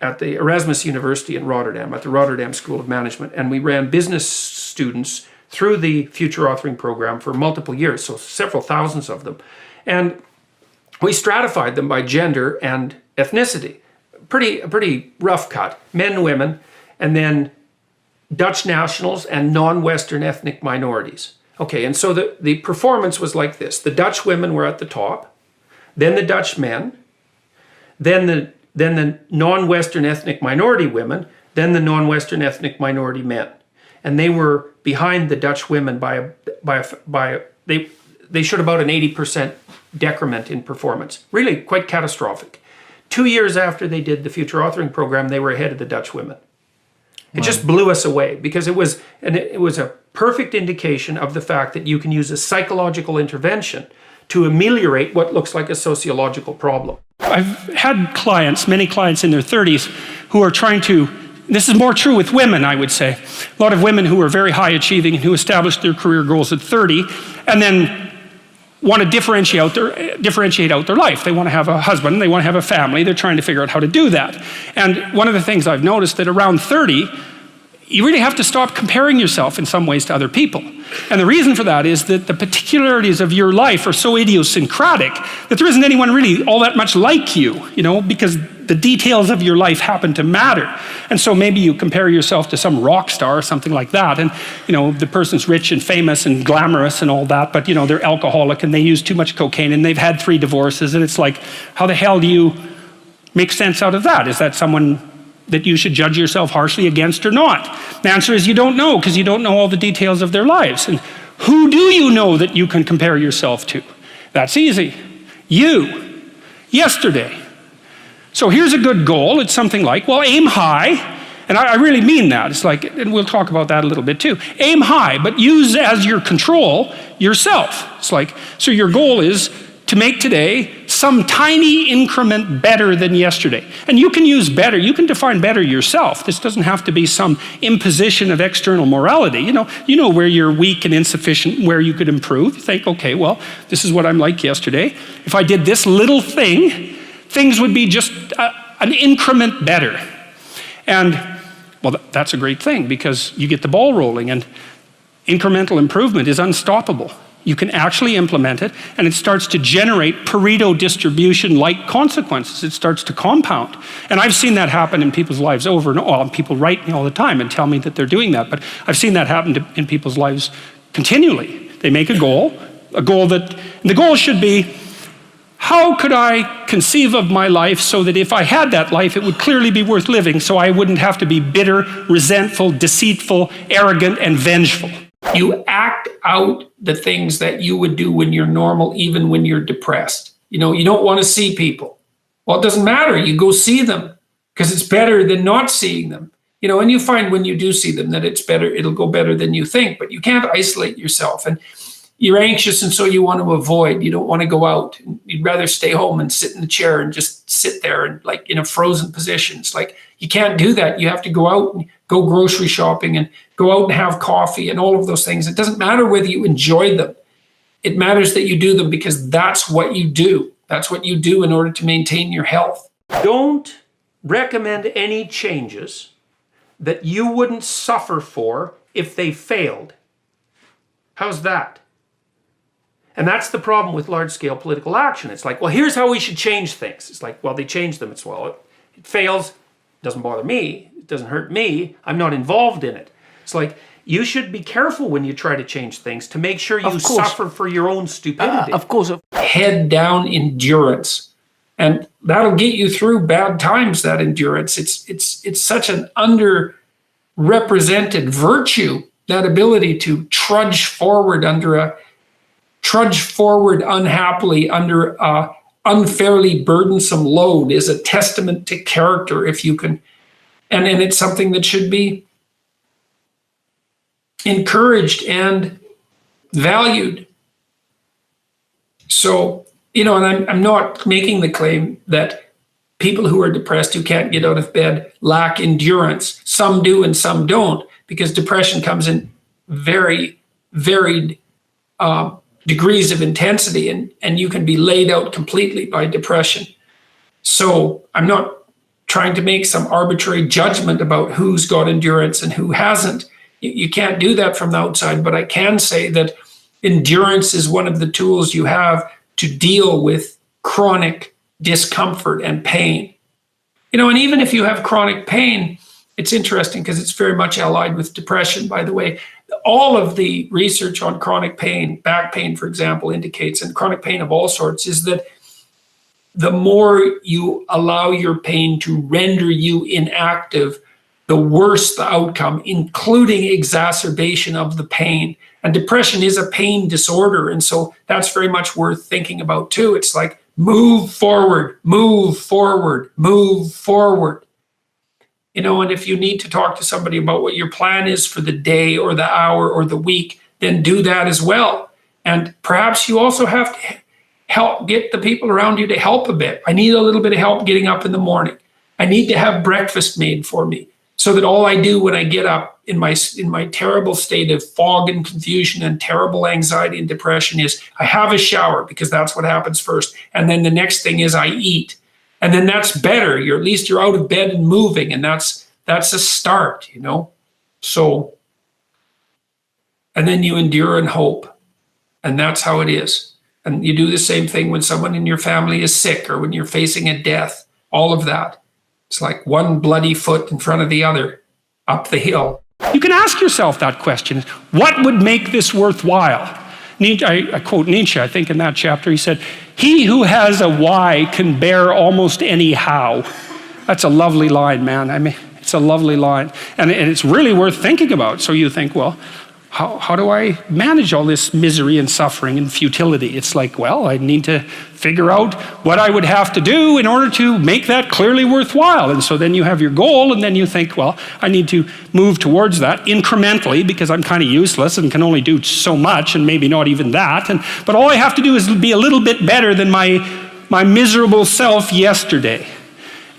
Erasmus University in Rotterdam, at the Rotterdam School of Management, and we ran business students through the Future Authoring program for multiple years, so several thousands of them. And we stratified them by gender and ethnicity. A pretty rough cut. Men, women, and then Dutch nationals and non-Western ethnic minorities. Okay, and so the performance was like this. The Dutch women were at the top, then the Dutch men, then the non-Western ethnic minority women, then the non-Western ethnic minority men. And they were behind the Dutch women they showed about an 80% decrement in performance. Really quite catastrophic. 2 years after they did the Future Authoring program, they were ahead of the Dutch women. It just blew us away because it was a perfect indication of the fact that you can use a psychological intervention to ameliorate what looks like a sociological problem. I've had clients, many clients in their 30s, who are trying to, this is more true with women, I would say. A lot of women who are very high achieving and who established their career goals at 30 and then want to differentiate out their life. They want to have a husband, they want to have a family, they're trying to figure out how to do that. And one of the things I've noticed that around 30, you really have to stop comparing yourself in some ways to other people. And the reason for that is that the particularities of your life are so idiosyncratic that there isn't anyone really all that much like you, because the details of your life happen to matter. And so maybe you compare yourself to some rock star or something like that, and the person's rich and famous and glamorous and all that, but they're alcoholic and they use too much cocaine and they've had 3 divorces, and it's like, how the hell do you make sense out of that? Is that someone that you should judge yourself harshly against or not? The answer is you don't know, because you don't know all the details of their lives. And who do you know that you can compare yourself to? That's easy. You. Yesterday. So here's a good goal. It's something like, well, aim high. And I really mean that. It's like, and we'll talk about that a little bit too. Aim high, but use as your control yourself. It's like, so your goal is to make today some tiny increment better than yesterday. And you can use better, you can define better yourself. This doesn't have to be some imposition of external morality. You know where you're weak and insufficient, where you could improve. You think, okay, well, this is what I'm like yesterday. If I did this little thing, things would be just an increment better. And, well, that's a great thing because you get the ball rolling, and incremental improvement is unstoppable. You can actually implement it, and it starts to generate Pareto distribution-like consequences. It starts to compound. And I've seen that happen in people's lives over and over. Well, people write me all the time and tell me that they're doing that, but I've seen that happen in people's lives continually. They make a goal that, and the goal should be, how could I conceive of my life so that if I had that life, it would clearly be worth living, so I wouldn't have to be bitter, resentful, deceitful, arrogant, and vengeful. You act out the things that you would do when you're normal, even when you're depressed. You don't want to see people. Well, it doesn't matter. You go see them because it's better than not seeing them. And you find when you do see them that it's better, it'll go better than you think, but you can't isolate yourself. And you're anxious, and so you want to avoid. You don't want to go out. You'd rather stay home and sit in the chair and just sit there and like in a frozen position. It's like you can't do that. You have to go out and go grocery shopping and go out and have coffee and all of those things. It doesn't matter whether you enjoy them. It matters that you do them because that's what you do. That's what you do in order to maintain your health. Don't recommend any changes that you wouldn't suffer for if they failed. How's that? And that's the problem with large-scale political action. It's like, well, here's how we should change things. It's like, well, they changed them. It's, well, it fails. It doesn't bother me. It doesn't hurt me. I'm not involved in it. It's like, you should be careful when you try to change things to make sure you suffer for your own stupidity. Of course. Head down endurance. And that'll get you through bad times, that endurance. It's such an underrepresented virtue, that ability to trudge forward unhappily under a unfairly burdensome load is a testament to character if you can. And it's something that should be encouraged and valued. So, and I'm not making the claim that people who are depressed, who can't get out of bed, lack endurance. Some do and some don't, because depression comes in very varied degrees of intensity, and you can be laid out completely by depression. So I'm not trying to make some arbitrary judgment about who's got endurance and who hasn't. You can't do that from the outside, but I can say that endurance is one of the tools you have to deal with chronic discomfort and pain. And even if you have chronic pain, it's interesting because it's very much allied with depression, by the way. All of the research on chronic pain, back pain, for example, indicates, and chronic pain of all sorts, is that the more you allow your pain to render you inactive, the worse the outcome, including exacerbation of the pain. And depression is a pain disorder. And so that's very much worth thinking about too. It's like, move forward, move forward, move forward. And if you need to talk to somebody about what your plan is for the day or the hour or the week, then do that as well. And perhaps you also have to help get the people around you to help a bit. I need a little bit of help getting up in the morning. I need to have breakfast made for me so that all I do when I get up in my terrible state of fog and confusion and terrible anxiety and depression is I have a shower, because that's what happens first. And then the next thing is I eat. And then that's better. At least you're out of bed and moving, and that's a start, So, and then you endure and hope, and that's how it is. And you do the same thing when someone in your family is sick or when you're facing a death. All of that. It's like one bloody foot in front of the other up the hill. You can ask yourself that question: what would make this worthwhile? I quote Nietzsche, I think in that chapter, he said, "He who has a why can bear almost any how." That's a lovely line, man. I mean, it's a lovely line. And it's really worth thinking about. So you think, well, how do I manage all this misery and suffering and futility? It's like, well, I need to figure out what I would have to do in order to make that clearly worthwhile. And so then you have your goal, and then you think, well, I need to move towards that incrementally because I'm kind of useless and can only do so much, and maybe not even that. But all I have to do is be a little bit better than my my miserable self yesterday.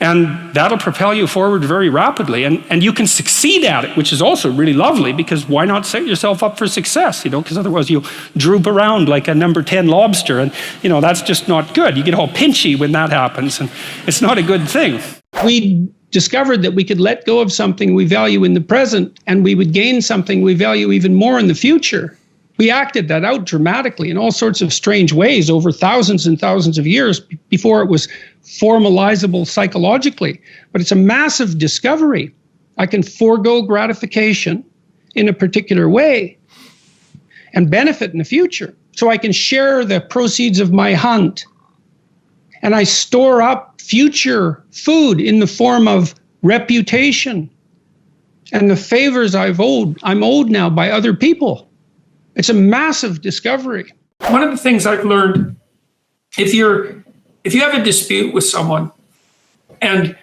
And that'll propel you forward very rapidly. And you can succeed at it, which is also really lovely, because why not set yourself up for success? Because otherwise you'll droop around like a number 10 lobster. And, that's just not good. You get all pinchy when that happens, and it's not a good thing. We discovered that we could let go of something we value in the present, and we would gain something we value even more in the future. We acted that out dramatically in all sorts of strange ways over thousands and thousands of years before it was formalizable psychologically. But it's a massive discovery. I can forego gratification in a particular way and benefit in the future. So I can share the proceeds of my hunt, and I store up future food in the form of reputation and the favors I'm owed now by other people. It's a massive discovery. One of the things I've learned, if you have a dispute with someone and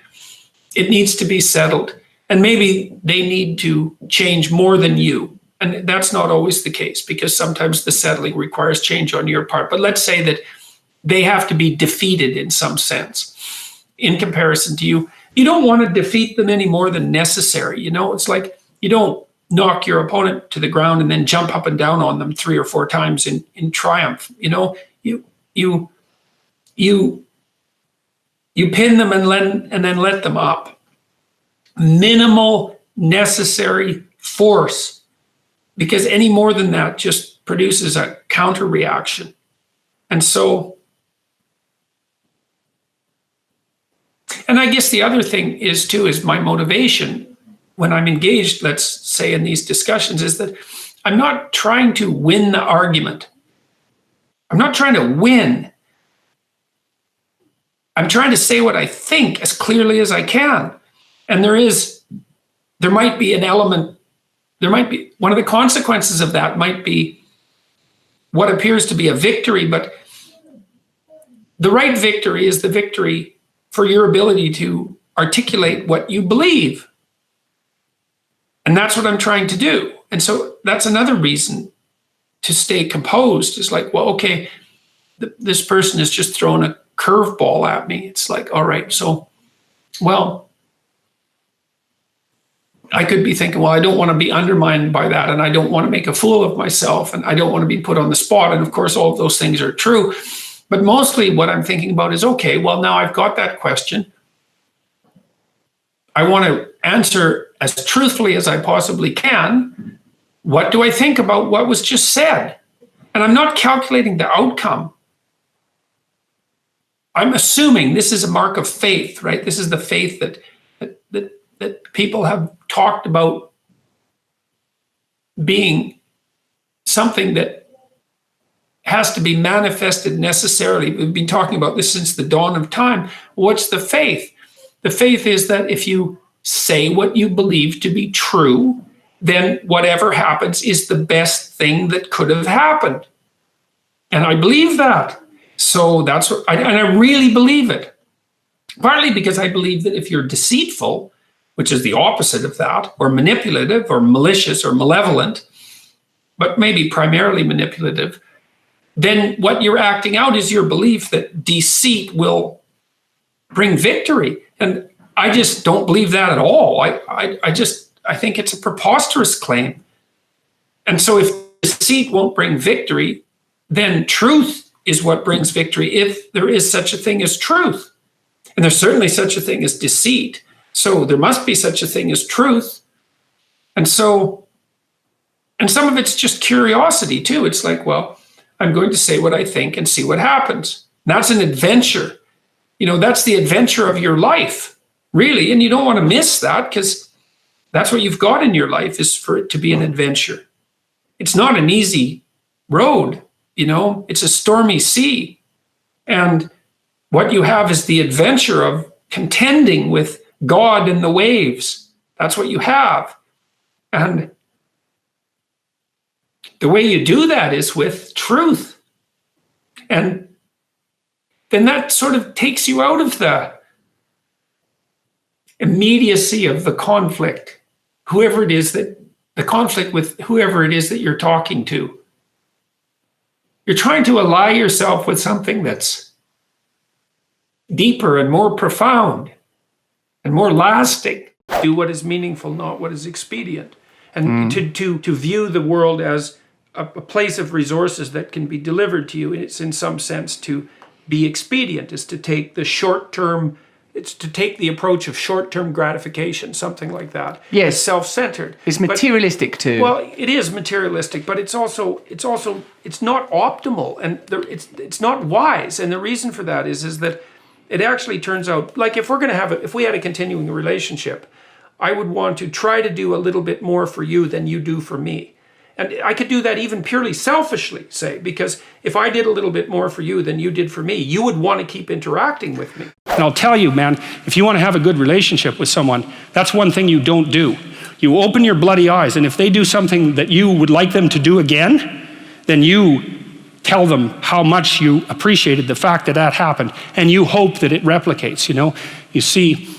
it needs to be settled, and maybe they need to change more than you, and that's not always the case, because sometimes the settling requires change on your part. But let's say that they have to be defeated in some sense in comparison to you. You don't want to defeat them any more than necessary. It's like you don't knock your opponent to the ground and then jump up and down on them 3 or 4 times in triumph. You pin them and then let them up. Minimal necessary force, because any more than that just produces a counter reaction. And I guess the other thing is my motivation when I'm engaged, let's say, in these discussions, is that I'm not trying to win the argument. I'm not trying to win. I'm trying to say what I think as clearly as I can. And there might be an element, one of the consequences of that might be what appears to be a victory, but the right victory is the victory for your ability to articulate what you believe. And that's what I'm trying to do. And so that's another reason to stay composed. Is like, well, okay, this person has just thrown a curveball at me. It's like, all right, so, well, I could be thinking, well, I don't want to be undermined by that, and I don't want to make a fool of myself, and I don't want to be put on the spot. And of course, all of those things are true. But mostly what I'm thinking about is, okay, well, now I've got that question. I want to answer as truthfully as I possibly can. What do I think about what was just said? And I'm not calculating the outcome. I'm assuming this is a mark of faith, right? This is the faith that people have talked about being something that has to be manifested necessarily. We've been talking about this since the dawn of time. What's the faith? The faith is that if you say what you believe to be true, then whatever happens is the best thing that could have happened. And I believe that. So that's what, and I really believe it. Partly because I believe that if you're deceitful, which is the opposite of that, or manipulative, or malicious, or malevolent, but maybe primarily manipulative, then what you're acting out is your belief that deceit will bring victory. And I just don't believe that at all. I think it's a preposterous claim. And so if deceit won't bring victory, then truth is what brings victory, if there is such a thing as truth. And there's certainly such a thing as deceit. So there must be such a thing as truth. And some of it's just curiosity too. It's like, well, I'm going to say what I think and see what happens. And that's an adventure. That's the adventure of your life, really. And you don't want to miss that, because that's what you've got in your life, is for it to be an adventure. It's not an easy road, it's a stormy sea. And what you have is the adventure of contending with God in the waves. That's what you have. And the way you do that is with truth. And then that sort of takes you out of the immediacy of the conflict, the conflict with whoever it is that you're talking to. You're trying to ally yourself with something that's deeper and more profound and more lasting. Do what is meaningful, not what is expedient. And to view the world as a place of resources that can be delivered to you, it's in some sense to be expedient, is to take the short-term, it's to take the approach of short-term gratification, something like that. Yes. It's self-centered. It's materialistic too. Well, it is materialistic, but it's not optimal, and it's not wise. And the reason for that is that it actually turns out, like if we had a continuing relationship, I would want to try to do a little bit more for you than you do for me. And I could do that even purely selfishly, say, because if I did a little bit more for you than you did for me, you would want to keep interacting with me. And I'll tell you, man, if you want to have a good relationship with someone, that's one thing you don't do. You open your bloody eyes, and if they do something that you would like them to do again, then you tell them how much you appreciated the fact that that happened, and you hope that it replicates, you know? You see,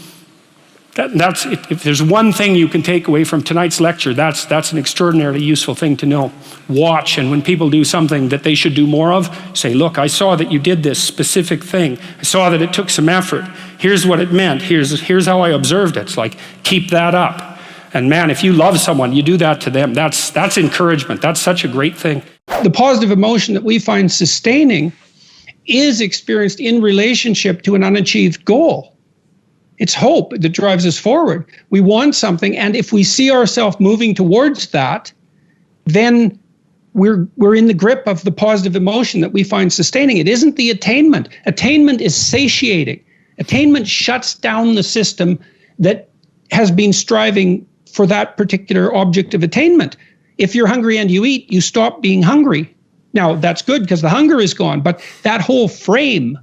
that's if there's one thing you can take away from tonight's lecture, that's an extraordinarily useful thing to know. Watch, and when people do something that they should do more of, say, look, I saw that you did this specific thing. I saw that it took some effort. Here's what it meant. Here's how I observed it. It's like, keep that up. And man, if you love someone, you do that to them. That's encouragement. That's such a great thing. The positive emotion that we find sustaining is experienced in relationship to an unachieved goal. It's hope that drives us forward. We want something, and if we see ourselves moving towards that, then we're in the grip of the positive emotion that we find sustaining. It isn't the attainment. Attainment is satiating. Attainment shuts down the system that has been striving for that particular object of attainment. If you're hungry and you eat, you stop being hungry. Now, that's good because the hunger is gone, but that whole frame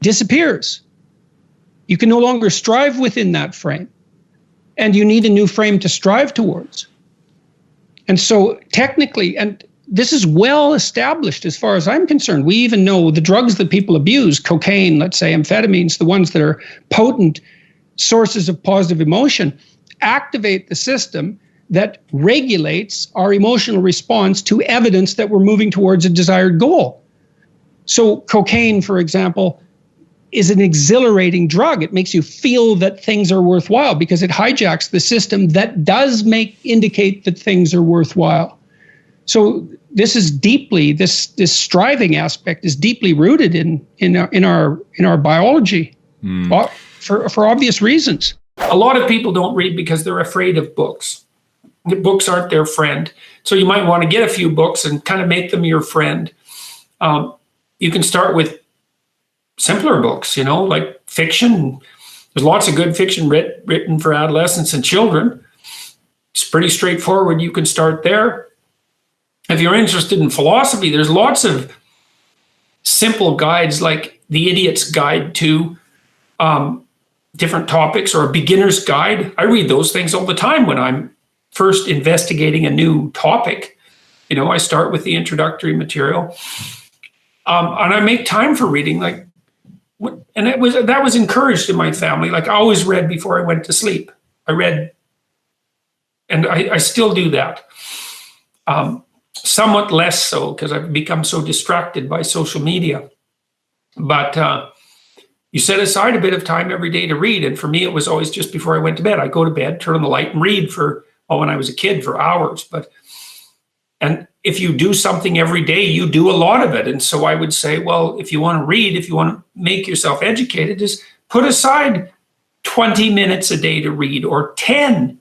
disappears. You can no longer strive within that frame, and you need a new frame to strive towards. And so technically, and this is well established as far as I'm concerned, we even know the drugs that people abuse, cocaine, let's say amphetamines, the ones that are potent sources of positive emotion, activate the system that regulates our emotional response to evidence that we're moving towards a desired goal. So cocaine, for example, is an exhilarating drug. It makes you feel that things are worthwhile because it hijacks the system that does indicate that things are worthwhile. So this is deeply, this striving aspect is deeply rooted in our biology for obvious reasons. A lot of people don't read because they're afraid of books. The books aren't their friend. So you might want to get a few books and kind of make them your friend. You can start with simpler books, you know, like fiction. There's lots of good fiction written for adolescents and children. It's pretty straightforward. You can start there. If you're interested in philosophy, there's lots of simple guides like The Idiot's Guide to different topics, or a beginner's guide. I read those things all the time when I'm first investigating a new topic. You know, I start with the introductory material. And I make time for reading, and that was encouraged in my family. Like, I always read before I went to sleep. I read, and I still do that. Somewhat less so because I've become so distracted by social media. But you set aside a bit of time every day to read. And for me, it was always just before I went to bed. I'd go to bed, turn on the light, and read when I was a kid, for hours. And if you do something every day, you do a lot of it. And so I would say, well, if you want to read, if you want to make yourself educated, just put aside 20 minutes a day to read, or 10,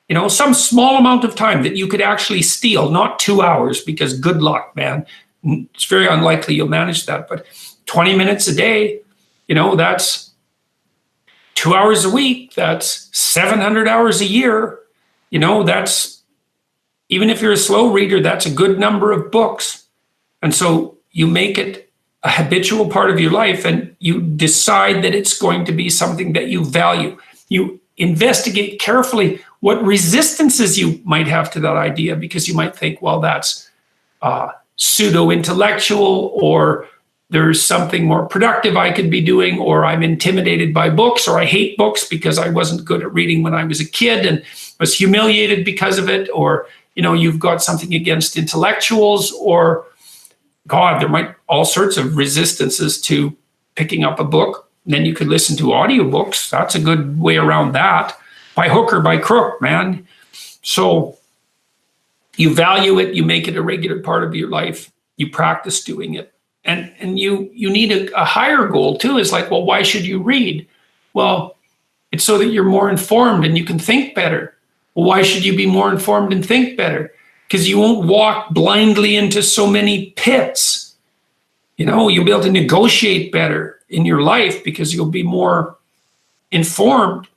you know, some small amount of time that you could actually steal, not 2 hours, because good luck, man. It's very unlikely you'll manage that. But 20 minutes a day, you know, that's 2 hours a week. That's 700 hours a year. You know, that's, even if you're a slow reader, that's a good number of books. And so you make it a habitual part of your life, and you decide that it's going to be something that you value. You investigate carefully what resistances you might have to that idea, because you might think, well, that's pseudo-intellectual, or there's something more productive I could be doing, or I'm intimidated by books, or I hate books because I wasn't good at reading when I was a kid and was humiliated because of it, or, you know, you've got something against intellectuals, or God, there might all sorts of resistances to picking up a book. then you could listen to audiobooks. That's a good way around that. By hook or by crook, man. So you value it, you make it a regular part of your life, you practice doing it. And you need a higher goal too. Is like, well, why should you read? Well, it's so that you're more informed and you can think better. Well, why should you be more informed and think better? Because you won't walk blindly into so many pits. You'll be able to negotiate better in your life because you'll be more informed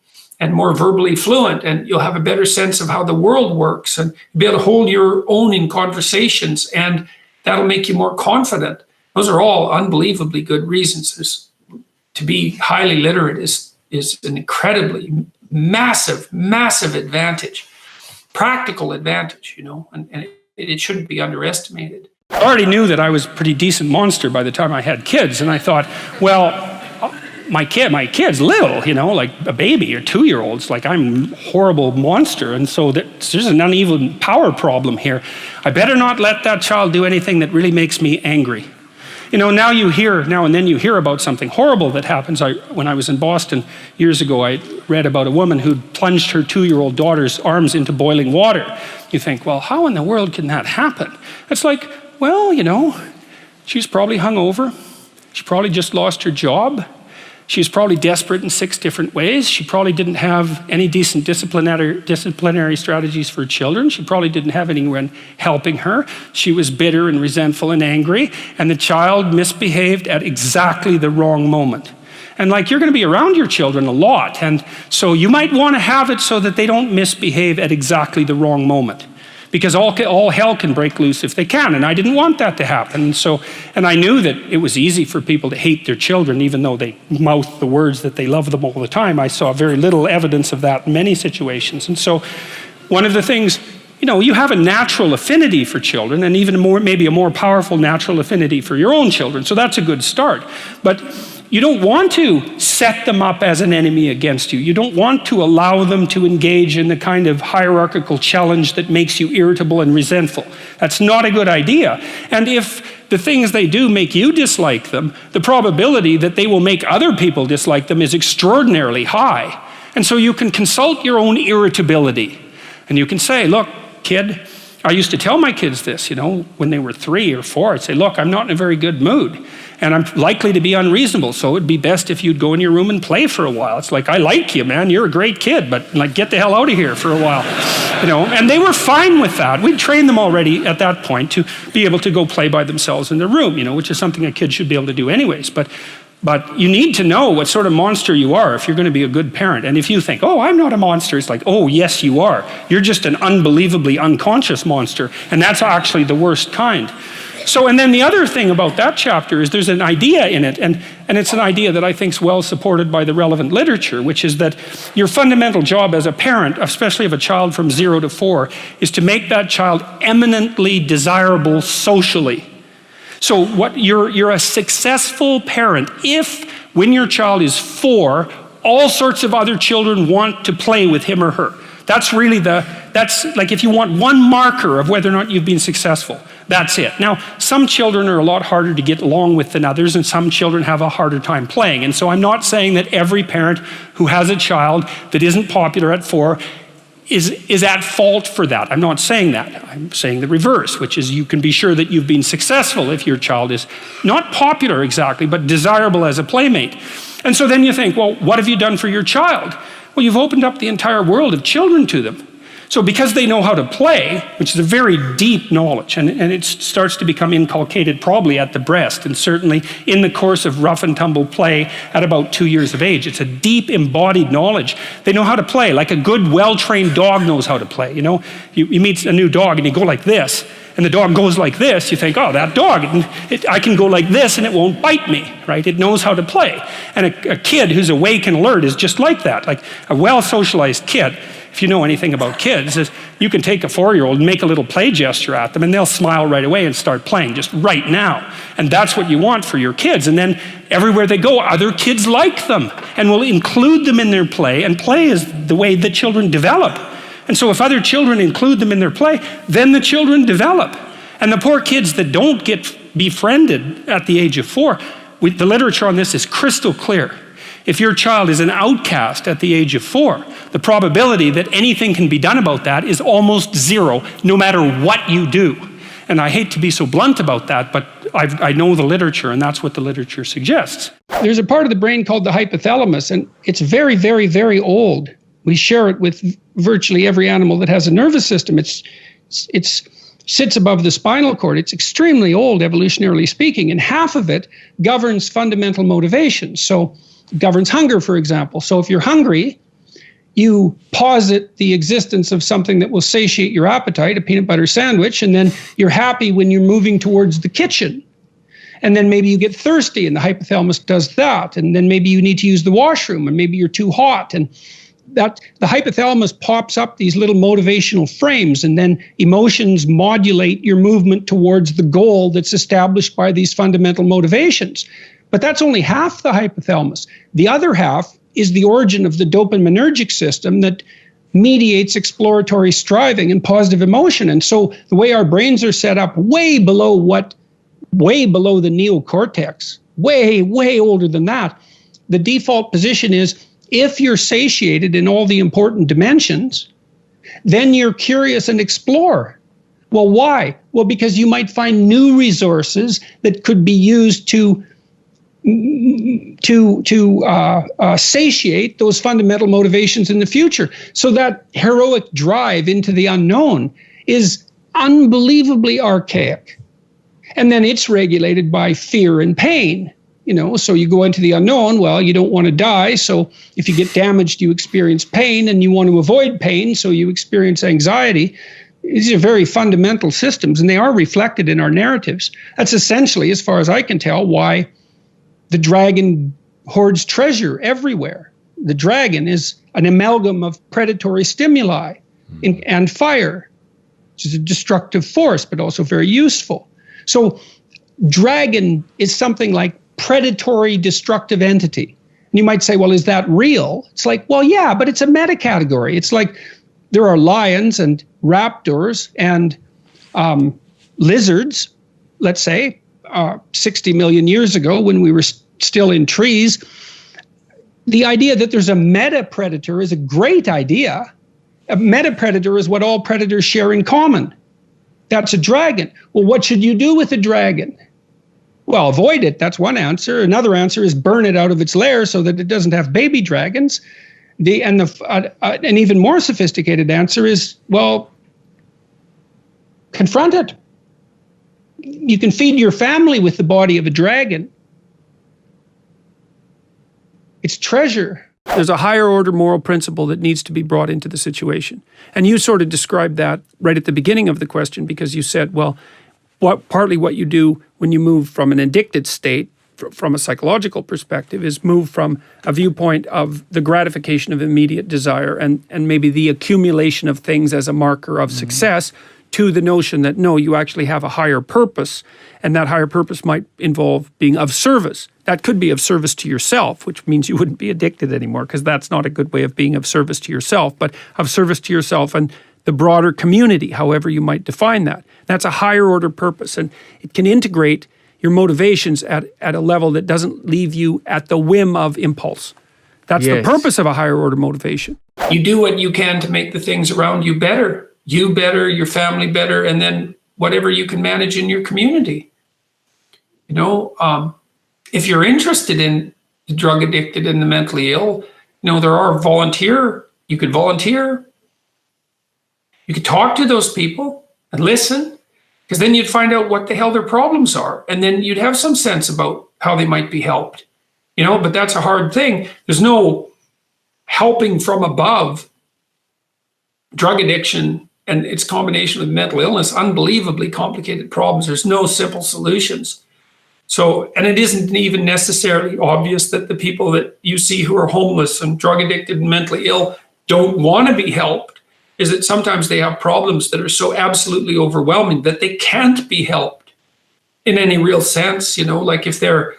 and more verbally fluent, and you'll have a better sense of how the world works, and you'll be able to hold your own in conversations, and that'll make you more confident. Those are all unbelievably good reasons. To be highly literate is an incredibly massive advantage, practical advantage, and it shouldn't be underestimated. I already knew that I was a pretty decent monster by the time I had kids, and I thought, well, my kid's little, like a baby or 2-year-olds, like I'm a horrible monster, and so there's an uneven power problem here. I better not let that child do anything that really makes me angry. Now and then you hear about something horrible that happens. When I was in Boston years ago, I read about a woman who'd plunged her 2-year-old daughter's arms into boiling water. You think, well, how in the world can that happen? It's like, well, she's probably hungover. She probably just lost her job. She's probably desperate in 6 different ways. She probably didn't have any decent disciplinary strategies for children. She probably didn't have anyone helping her. She was bitter and resentful and angry, and the child misbehaved at exactly the wrong moment. And you're going to be around your children a lot, and so you might want to have it so that they don't misbehave at exactly the wrong moment. Because all hell can break loose if they can, and I didn't want that to happen. And I knew that it was easy for people to hate their children, even though they mouth the words that they love them all the time. I saw very little evidence of that in many situations. And so one of the things, you have a natural affinity for children, and even maybe a more powerful natural affinity for your own children. So that's a good start. But you don't want to set them up as an enemy against you. You don't want to allow them to engage in the kind of hierarchical challenge that makes you irritable and resentful. That's not a good idea. And if the things they do make you dislike them, the probability that they will make other people dislike them is extraordinarily high. And so you can consult your own irritability. And you can say, look, kid, I used to tell my kids this, when they were 3 or 4, I'd say, look, I'm not in a very good mood, and I'm likely to be unreasonable, so it'd be best if you'd go in your room and play for a while. It's like, I like you, man, you're a great kid, but get the hell out of here for a while, and they were fine with that. We'd trained them already at that point to be able to go play by themselves in their room, which is something a kid should be able to do anyways, but you need to know what sort of monster you are if you're going to be a good parent. And if you think, oh, I'm not a monster, it's like, oh, yes, you are. You're just an unbelievably unconscious monster, and that's actually the worst kind. So, and then the other thing about that chapter is there's an idea in it, and it's an idea that I think is well supported by the relevant literature, which is that your fundamental job as a parent, especially of a child from 0 to 4, is to make that child eminently desirable socially. So you're a successful parent if, when your child is 4, all sorts of other children want to play with him or her. That's really that's like if you want one marker of whether or not you've been successful, that's it. Now, some children are a lot harder to get along with than others, and some children have a harder time playing. And so I'm not saying that every parent who has a child that isn't popular at 4 is at fault for that. I'm not saying that. I'm saying the reverse, which is you can be sure that you've been successful if your child is not popular exactly, but desirable as a playmate. And so then you think, well, what have you done for your child? Well, you've opened up the entire world of children to them. So because they know how to play, which is a very deep knowledge, and it starts to become inculcated probably at the breast, and certainly in the course of rough and tumble play at about 2 years of age. It's a deep embodied knowledge. They know how to play, like a good, well-trained dog knows how to play. You meet a new dog and you go like this, and the dog goes like this, you think, oh, that dog, I can go like this and it won't bite me, right? It knows how to play. And a kid who's awake and alert is just like that, like a well-socialized kid. If you know anything about kids, is you can take a 4-year-old and make a little play gesture at them and they'll smile right away and start playing just right now. And that's what you want for your kids. And then everywhere they go, other kids like them and will include them in their play, and play is the way that children develop. And so if other children include them in their play, then the children develop. And the poor kids that don't get befriended at the age of 4, the literature on this is crystal clear. If your child is an outcast at the age of 4, the probability that anything can be done about that is almost zero, no matter what you do. And I hate to be so blunt about that, but I know the literature, and that's what the literature suggests. There's a part of the brain called the hypothalamus, and it's very, very, very old. We share it with virtually every animal that has a nervous system. It sits above the spinal cord. It's extremely old, evolutionarily speaking, and half of it governs fundamental motivations. So it governs hunger, for example. So if you're hungry, you posit the existence of something that will satiate your appetite, a peanut butter sandwich, and then you're happy when you're moving towards the kitchen. And then maybe you get thirsty, and the hypothalamus does that. And then maybe you need to use the washroom, and maybe you're too hot. And that the hypothalamus pops up these little motivational frames, and then emotions modulate your movement towards the goal that's established by these fundamental motivations. But that's only half the hypothalamus. The other half is the origin of the dopaminergic system that mediates exploratory striving and positive emotion. And so the way our brains are set up, way below the neocortex, way older than that, the default position is if you're satiated in all the important dimensions, then you're curious and explore. Well, why? Well, because you might find new resources that could be used to satiate those fundamental motivations in the future. So that heroic drive into the unknown is unbelievably archaic. And then it's regulated by fear and pain. So you go into the unknown, well, you don't want to die. So if you get damaged, you experience pain, and you want to avoid pain, so you experience anxiety. These are very fundamental systems, and they are reflected in our narratives. That's essentially, as far as I can tell, why the dragon hoards treasure everywhere. The dragon is an amalgam of predatory stimuli and fire, which is a destructive force, but also very useful. So dragon is something like predatory destructive entity. And you might say, well, is that real? It's like, well, yeah, but it's a meta-category. It's like there are lions and raptors and lizards, let's say, 60 million years ago when we were still in trees. The idea that there's a meta-predator is a great idea. A meta-predator is what all predators share in common. That's a dragon. Well, what should you do with a dragon? Well, avoid it. That's one answer. Another answer is burn it out of its lair so that it doesn't have baby dragons. An even more sophisticated answer is, well, confront it. You can feed your family with the body of a dragon. It's treasure. There's a higher order moral principle that needs to be brought into the situation. And you sort of described that right at the beginning of the question, because you said, well, partly what you do when you move from an addicted state, from a psychological perspective, is move from a viewpoint of the gratification of immediate desire and maybe the accumulation of things as a marker of success, to the notion that, no, you actually have a higher purpose, and that higher purpose might involve being of service. That could be of service to yourself, which means you wouldn't be addicted anymore, because that's not a good way of being of service to yourself, but of service to yourself and the broader community, however you might define that. That's a higher order purpose, and it can integrate your motivations at a level that doesn't leave you at the whim of impulse. That's the purpose of a higher order motivation. You do what you can to make the things around you better. You better, your family better, and then whatever you can manage in your community. If you're interested in the drug addicted and the mentally ill, there are you could volunteer. You could talk to those people and listen, because then you'd find out what the hell their problems are. And then you'd have some sense about how they might be helped. But that's a hard thing. There's no helping from above. Drug addiction and its combination with mental illness, unbelievably complicated problems. There's no simple solutions. So, and it isn't even necessarily obvious that the people that you see who are homeless and drug addicted and mentally ill don't want to be helped, is that sometimes they have problems that are so absolutely overwhelming that they can't be helped in any real sense. Like if they're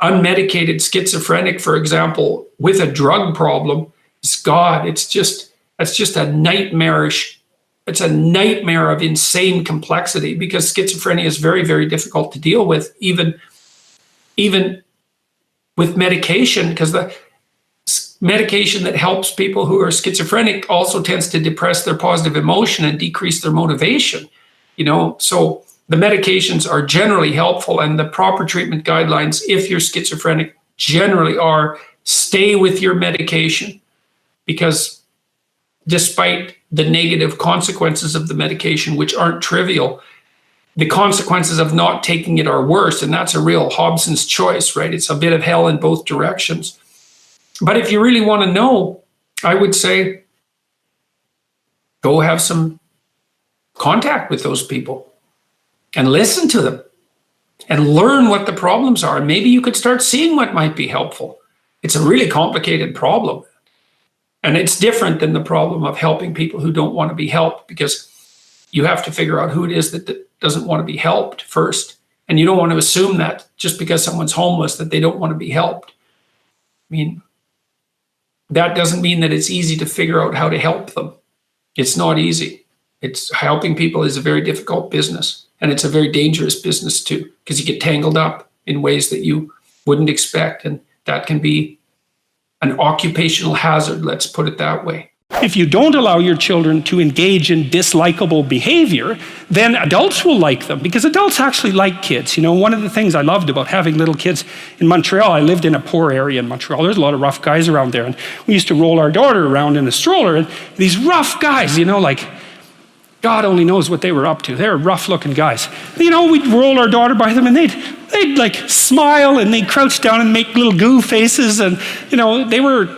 unmedicated schizophrenic, for example, with a drug problem, that's just a nightmarish, it's a nightmare of insane complexity, because schizophrenia is very, very difficult to deal with, even with medication, because the medication that helps people who are schizophrenic also tends to depress their positive emotion and decrease their motivation. So the medications are generally helpful, and the proper treatment guidelines, if you're schizophrenic, generally are stay with your medication, because despite the negative consequences of the medication, which aren't trivial, the consequences of not taking it are worse, and that's a real Hobson's choice, right? It's a bit of hell in both directions. But if you really want to know, I would say go have some contact with those people and listen to them and learn what the problems are. And maybe you could start seeing what might be helpful. It's a really complicated problem. And it's different than the problem of helping people who don't want to be helped, because you have to figure out who it is that doesn't want to be helped first. And you don't want to assume that just because someone's homeless that they don't want to be helped. I mean, that doesn't mean that it's easy to figure out how to help them. It's not easy. It's helping people is a very difficult business, and it's a very dangerous business too, because you get tangled up in ways that you wouldn't expect, and that can be an occupational hazard, let's put it that way. If you don't allow your children to engage in dislikable behavior, then adults will like them, because adults actually like kids. One of the things I loved about having little kids in Montreal, I lived in a poor area in Montreal. There's a lot of rough guys around there, and we used to roll our daughter around in a stroller, and these rough guys, like God only knows what they were up to. They were rough-looking guys. We'd roll our daughter by them, and they'd like smile, and they'd crouch down and make little goo faces, and they were.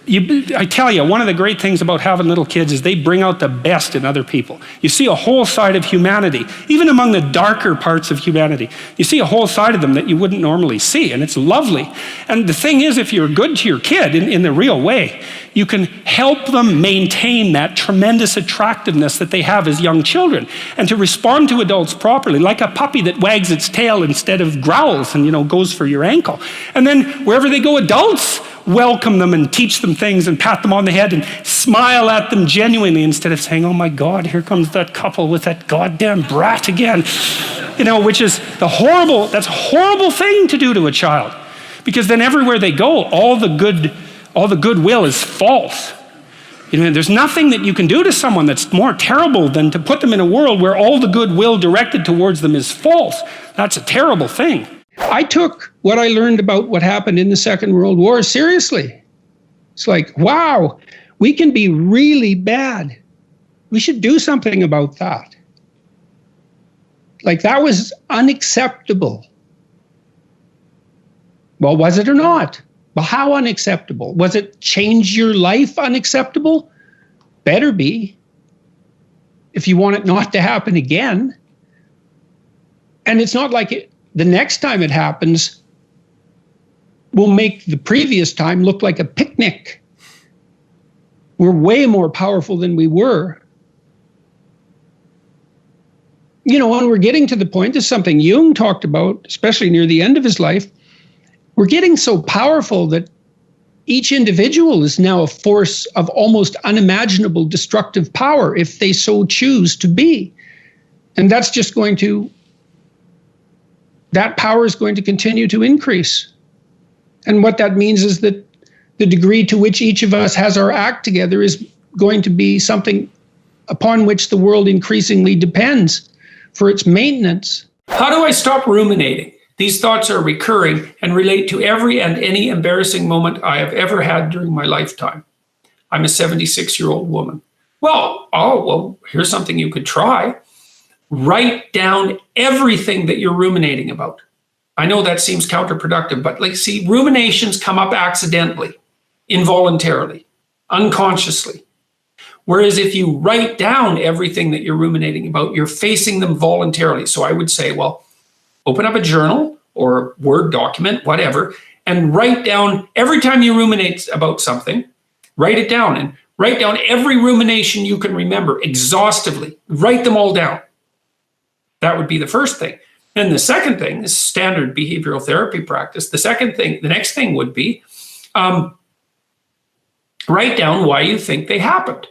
I tell you, one of the great things about having little kids is they bring out the best in other people. You see a whole side of humanity, even among the darker parts of humanity. You see a whole side of them that you wouldn't normally see, and it's lovely. And the thing is, if you're good to your kid in the real way, you can help them maintain that tremendous attractiveness that they have as young children, and to respond to adults properly, like a puppy that wags its tail instead of growls and goes for your ankle. And then wherever they go, adults welcome them and teach them things and pat them on the head and smile at them genuinely, instead of saying, oh my God, here comes that couple with that goddamn brat again. Which is that's a horrible thing to do to a child, because then everywhere they go, all the goodwill is false. There's nothing that you can do to someone that's more terrible than to put them in a world where all the goodwill directed towards them is false. That's a terrible thing. I took what I learned about what happened in the Second World War seriously. It's like, wow, we can be really bad. We should do something about that. Like, that was unacceptable. Well, was it or not? Well, how unacceptable? Was it change your life unacceptable? Better be, if you want it not to happen again. And it's not like the next time it happens will make the previous time look like a picnic. We're way more powerful than we were. And we're getting to the point, this is something Jung talked about, especially near the end of his life. We're getting so powerful that each individual is now a force of almost unimaginable destructive power if they so choose to be. And that's just that power is going to continue to increase. And what that means is that the degree to which each of us has our act together is going to be something upon which the world increasingly depends for its maintenance. How do I stop ruminating? These thoughts are recurring and relate to every and any embarrassing moment I have ever had during my lifetime. I'm a 76-year-old woman. Well, here's something you could try. Write down everything that you're ruminating about. I know that seems counterproductive, but ruminations come up accidentally, involuntarily, unconsciously. Whereas if you write down everything that you're ruminating about, you're facing them voluntarily. So I would say, open up a journal or a Word document, whatever, and write down every time you ruminate about something, write it down, and write down every rumination you can remember exhaustively. Write them all down. That would be the first thing. And the second thing is standard behavioral therapy practice. The next thing would be write down why you think they happened,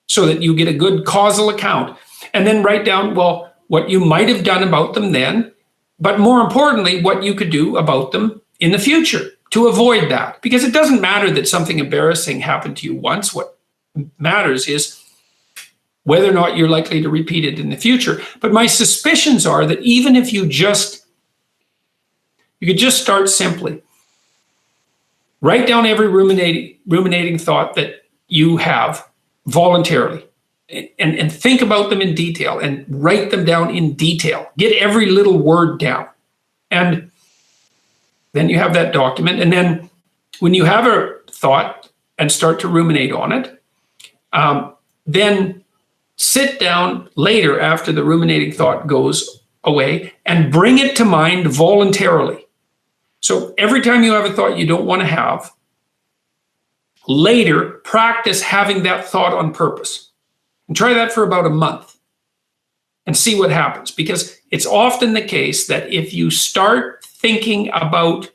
so that you get a good causal account. And then write down, what you might have done about them then, but more importantly, what you could do about them in the future to avoid that. Because it doesn't matter that something embarrassing happened to you once. What matters is whether or not you're likely to repeat it in the future. But my suspicions are that even if you could just start simply. Write down every ruminating thought that you have voluntarily and think about them in detail and write them down in detail. Get every little word down. And then you have that document. And then when you have a thought and start to ruminate on it, then sit down later after the ruminating thought goes away and bring it to mind voluntarily. So every time you have a thought you don't want to have, later practice having that thought on purpose. And try that for about a month and see what happens. Because it's often the case that if you start thinking about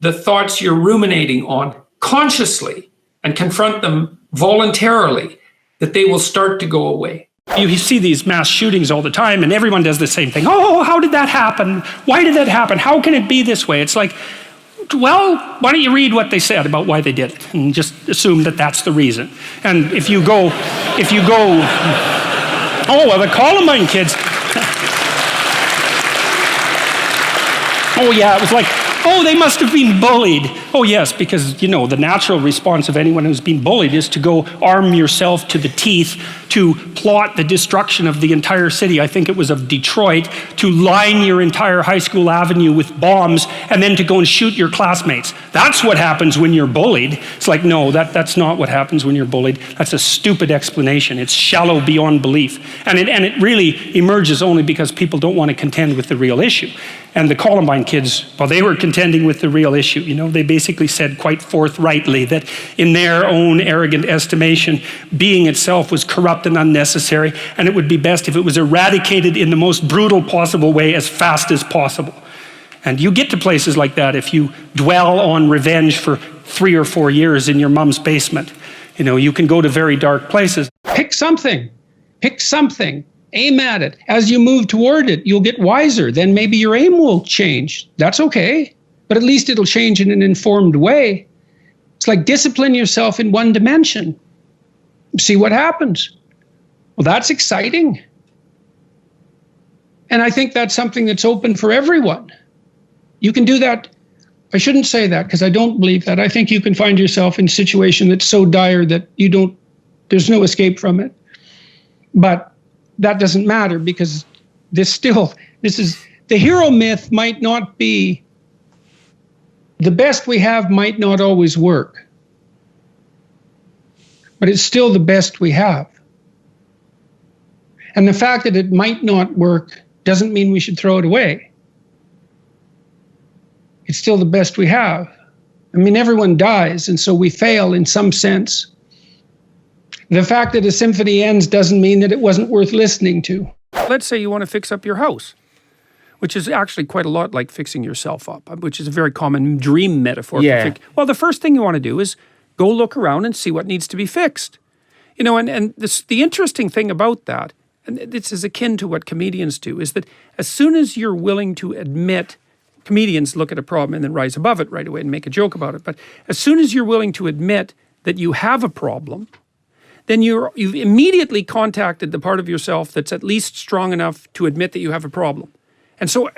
the thoughts you're ruminating on consciously and confront them voluntarily, that they will start to go away. You see these mass shootings all the time, and everyone does the same thing. Oh, how did that happen? Why did that happen? How can it be this way? It's like, well, why don't you read what they said about why they did it and just assume that that's the reason. And if you go, oh, well, the Columbine kids. Oh, yeah, it was like, oh, they must have been bullied. Oh, yes, because, the natural response of anyone who's been bullied is to go arm yourself to the teeth to plot the destruction of the entire city. I think it was of Detroit, to line your entire high school avenue with bombs and then to go and shoot your classmates. That's what happens when you're bullied. It's like, no, that's not what happens when you're bullied. That's a stupid explanation. It's shallow beyond belief. And it really emerges only because people don't want to contend with the real issue. And the Columbine kids, well, they were contending with the real issue. They basically said quite forthrightly that in their own arrogant estimation, being itself was corrupt and unnecessary, and it would be best if it was eradicated in the most brutal possible way as fast as possible. And you get to places like that if you dwell on revenge for 3 or 4 years in your mom's basement. You can go to very dark places. Pick something. Aim at it. As you move toward it, you'll get wiser. Then maybe your aim will change. That's okay. But at least it'll change in an informed way. It's like discipline yourself in one dimension. See what happens. Well, that's exciting. And I think that's something that's open for everyone. You can do that. I shouldn't say that because I don't believe that. I think you can find yourself in a situation that's so dire that there's no escape from it. But that doesn't matter because the hero myth might not be, the best we have might not always work. But it's still the best we have. And the fact that it might not work doesn't mean we should throw it away. It's still the best we have. I mean, everyone dies, and so we fail in some sense. The fact that a symphony ends doesn't mean that it wasn't worth listening to. Let's say you want to fix up your house, which is actually quite a lot like fixing yourself up, which is a very common dream metaphor. Yeah. Well, the first thing you want to do is go look around and see what needs to be fixed. And the interesting thing about that, and this is akin to what comedians do, is that as soon as you're willing to admit, comedians look at a problem and then rise above it right away and make a joke about it, but as soon as you're willing to admit that you have a problem, then you've immediately contacted the part of yourself that's at least strong enough to admit that you have a problem. And so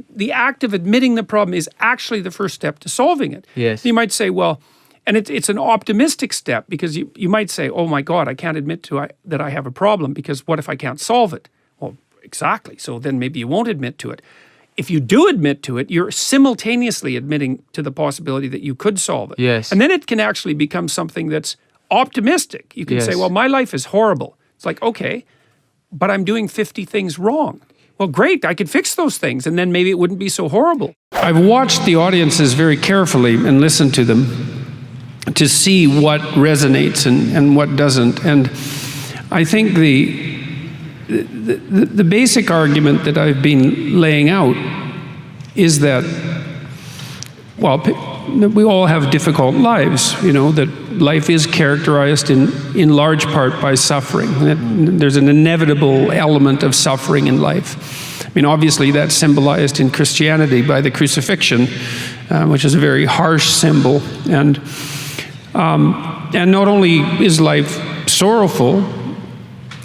the act of admitting the problem is actually the first step to solving it. Yes. You might say, well, and it's an optimistic step because you might say, oh my God, I can't admit that I have a problem because what if I can't solve it? Well, exactly. So then maybe you won't admit to it. If you do admit to it, you're simultaneously admitting to the possibility that you could solve it. Yes. And then it can actually become something that's optimistic. You can say, well, my life is horrible. It's like, okay, but I'm doing 50 things wrong. Well, great, I could fix those things, and then maybe it wouldn't be so horrible. I've watched the audiences very carefully and listened to them to see what resonates and what doesn't. And I think the basic argument that I've been laying out is that, well, we all have difficult lives, that life is characterized in large part by suffering. That there's an inevitable element of suffering in life. I mean, obviously that's symbolized in Christianity by the crucifixion, which is a very harsh symbol. And not only is life sorrowful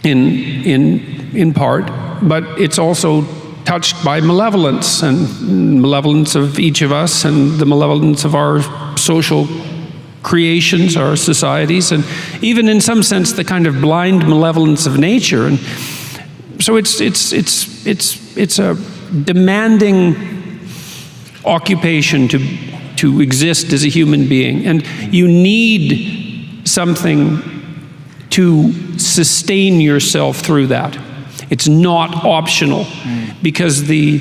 in part, but it's also touched by malevolence, and malevolence of each of us, and the malevolence of our social creations, our societies, and even in some sense the kind of blind malevolence of nature. And so it's a demanding occupation to exist as a human being, and you need something to sustain yourself through that. It's not optional, because the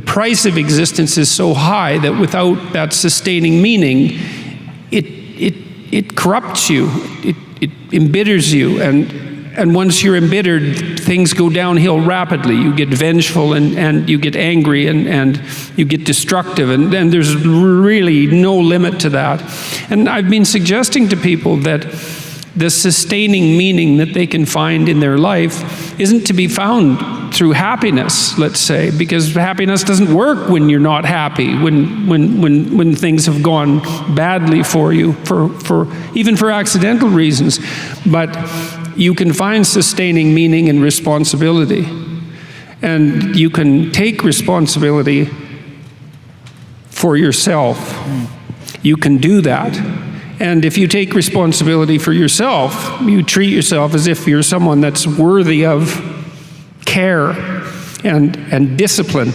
price of existence is so high that without that sustaining meaning, it corrupts you, it embitters you, and once you're embittered, things go downhill rapidly. You get vengeful, and you get angry, and you get destructive, and there's really no limit to that. And I've been suggesting to people that the sustaining meaning that they can find in their life isn't to be found through happiness, let's say, because happiness doesn't work when you're not happy, when things have gone badly for you, for even for accidental reasons. But you can find sustaining meaning in responsibility, and you can take responsibility for yourself. You can do that. And if you take responsibility for yourself, you treat yourself as if you're someone that's worthy of care and discipline.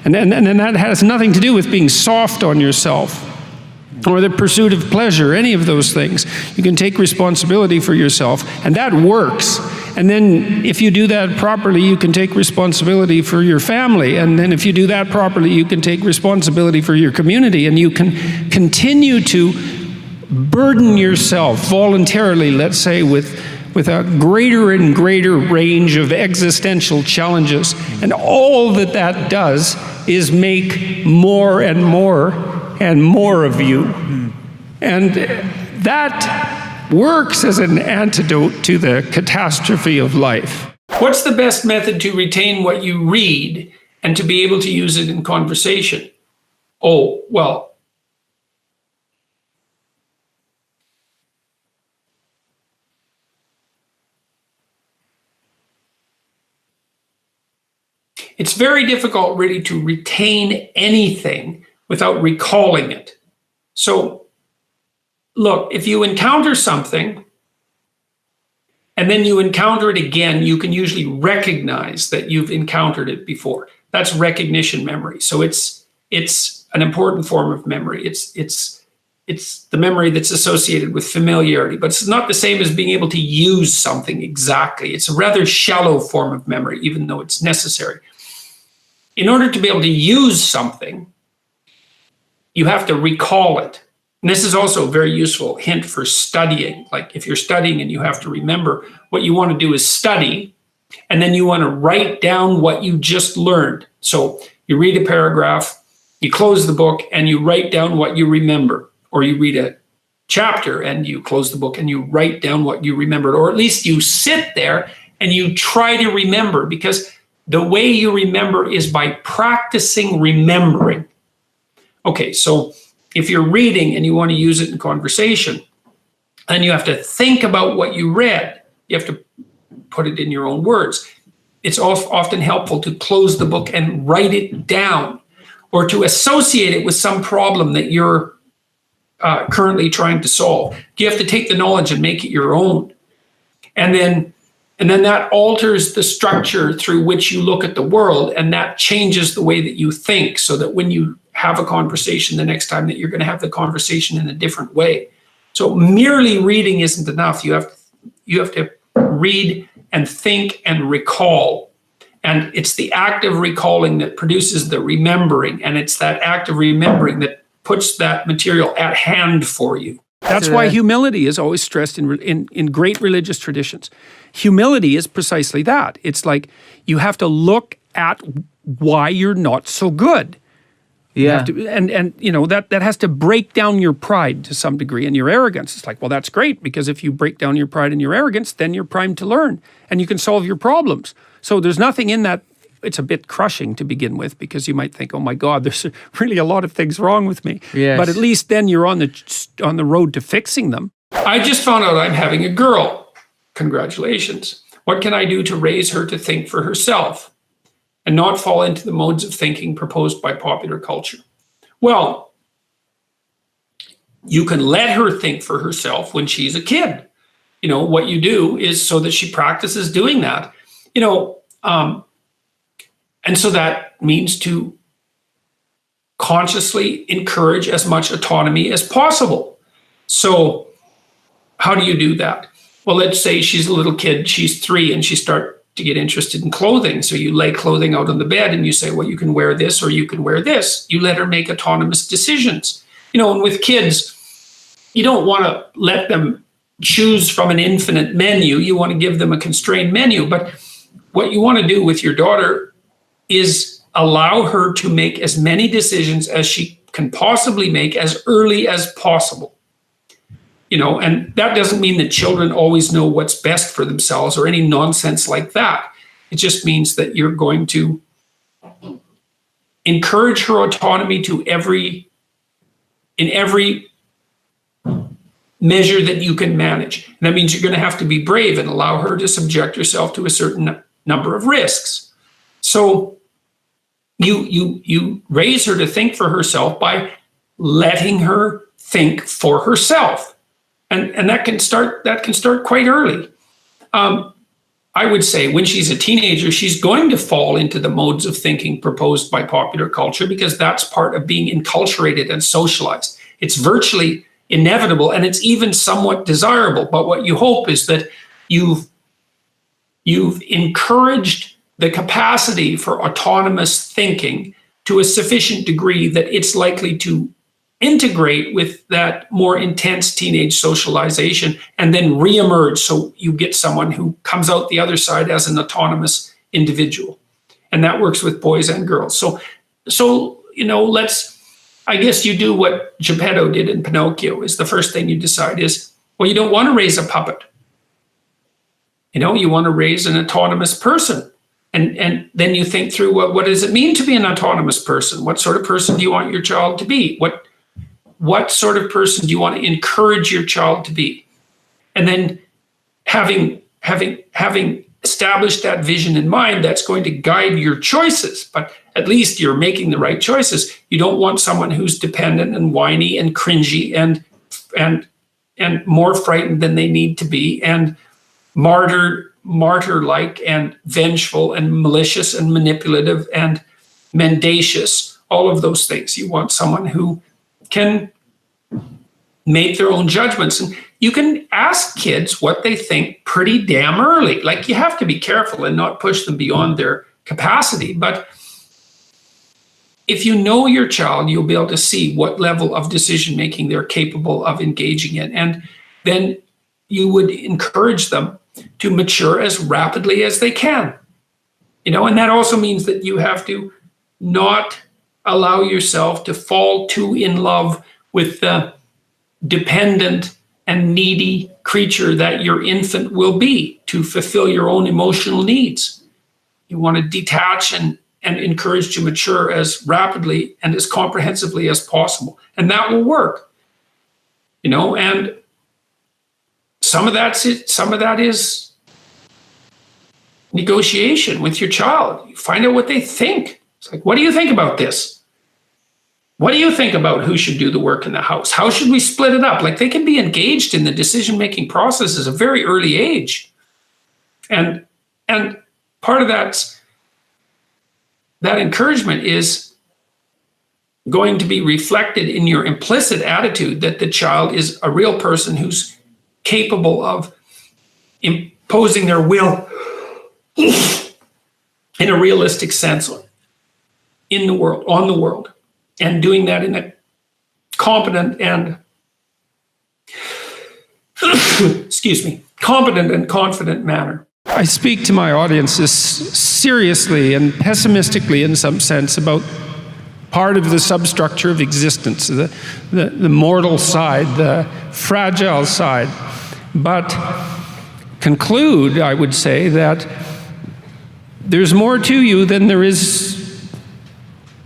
And that has nothing to do with being soft on yourself or the pursuit of pleasure, any of those things. You can take responsibility for yourself, and that works. And then if you do that properly, you can take responsibility for your family. And then if you do that properly, you can take responsibility for your community, and you can continue to burden yourself voluntarily, let's say, with a greater and greater range of existential challenges. And all that does is make more and more and more of you. And that works as an antidote to the catastrophe of life. What's the best method to retain what you read and to be able to use it in conversation? Oh, well, it's very difficult really to retain anything without recalling it. So look, if you encounter something and then you encounter it again, you can usually recognize that you've encountered it before. That's recognition memory. So it's an important form of memory. It's the memory that's associated with familiarity, but it's not the same as being able to use something exactly. It's a rather shallow form of memory, even though it's necessary. In order to be able to use something, you have to recall it. And this is also a very useful hint for studying. Like if you're studying and you have to remember, what you want to do is study, and then you want to write down what you just learned. So you read a paragraph, you close the book, and you write down what you remember. Or you read a chapter and you close the book and you write down what you remembered. Or at least you sit there and you try to remember, because the way you remember is by practicing remembering. Okay, so if you're reading and you want to use it in conversation, then you have to think about what you read. You have to put it in your own words. It's often helpful to close the book and write it down, or to associate it with some problem that you're currently trying to solve. You have to take the knowledge and make it your own. And then that alters the structure through which you look at the world, and that changes the way that you think, so that when you have a conversation the next time, that you're going to have the conversation in a different way. So merely reading isn't enough. You have to read and think and recall. And it's the act of recalling that produces the remembering, and it's that act of remembering that puts that material at hand for you. That's why humility is always stressed in great religious traditions. Humility is precisely that. It's like you have to look at why you're not so good. You have to, and you know, that has to break down your pride to some degree and your arrogance. It's like, well, that's great, because if you break down your pride and your arrogance, then you're primed to learn and you can solve your problems. So there's nothing in that. It's a bit crushing to begin with, because you might think, oh my God, there's really a lot of things wrong with me. Yes. But at least then you're on the road to fixing them. I just found out I'm having a girl. Congratulations. What can I do to raise her to think for herself and not fall into the modes of thinking proposed by popular culture? Well, you can let her think for herself when she's a kid. You know, what you do is so that she practices doing that. You know, and so that means to consciously encourage as much autonomy as possible. So how do you do that? Well, let's say she's a little kid, she's 3, and she starts to get interested in clothing. So you lay clothing out on the bed and you say, well, you can wear this or you can wear this. You let her make autonomous decisions. You know, and with kids, you don't want to let them choose from an infinite menu. You want to give them a constrained menu. But what you want to do with your daughter is allow her to make as many decisions as she can possibly make as early as possible. You know, and that doesn't mean that children always know what's best for themselves or any nonsense like that. It just means that you're going to encourage her autonomy in every measure that you can manage. And that means you're going to have to be brave and allow her to subject herself to a certain number of risks. So you raise her to think for herself by letting her think for herself. And that can start quite early. I would say when she's a teenager, she's going to fall into the modes of thinking proposed by popular culture, because that's part of being enculturated and socialized. It's virtually inevitable, and it's even somewhat desirable. But what you hope is that you've encouraged the capacity for autonomous thinking to a sufficient degree that it's likely to integrate with that more intense teenage socialization and then reemerge, so you get someone who comes out the other side as an autonomous individual. And that works with boys and girls. So you know, I guess you do what Geppetto did in Pinocchio. Is the first thing you decide is, well, you don't want to raise a puppet. You know, you want to raise an autonomous person. And then you think through, what does it mean to be an autonomous person? What sort of person do you want your child to be? What sort of person do you want to encourage your child to be? And then having established that vision in mind, that's going to guide your choices. But at least you're making the right choices. You don't want someone who's dependent and whiny and cringy and more frightened than they need to be, and martyr-like and vengeful and malicious and manipulative and mendacious, all of those things. You want someone who can make their own judgments. And you can ask kids what they think pretty damn early. Like, you have to be careful and not push them beyond their capacity. But if you know your child, you'll be able to see what level of decision-making they're capable of engaging in. And then you would encourage them to mature as rapidly as they can. You know, and that also means that you have to not allow yourself to fall too in love with the dependent and needy creature that your infant will be to fulfill your own emotional needs. You want to detach and encourage to mature as rapidly and as comprehensively as possible. And that will work. You know, and some of that is negotiation with your child. You find out what they think. It's like, what do you think about this? What do you think about who should do the work in the house? How should we split it up? Like, they can be engaged in the decision-making process at a very early age. And part of that encouragement is going to be reflected in your implicit attitude that the child is a real person who's capable of imposing their will in a realistic sense in the world, on the world, and doing that in a competent and competent and confident manner. I speak to my audiences seriously and pessimistically in some sense about part of the substructure of existence, the mortal side, the fragile side. But conclude, I would say, that there's more to you than there is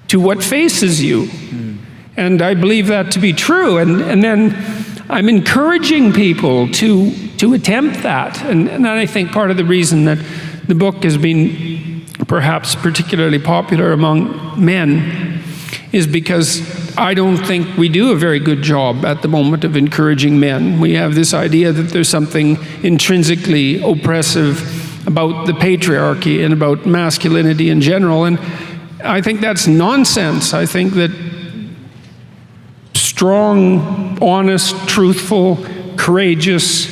to what faces you. And I believe that to be true. And then I'm encouraging people to attempt that. And I think part of the reason that the book has been perhaps particularly popular among men is because I don't think we do a very good job at the moment of encouraging men. We have this idea that there's something intrinsically oppressive about the patriarchy and about masculinity in general. And I think that's nonsense. I think that strong, honest, truthful, courageous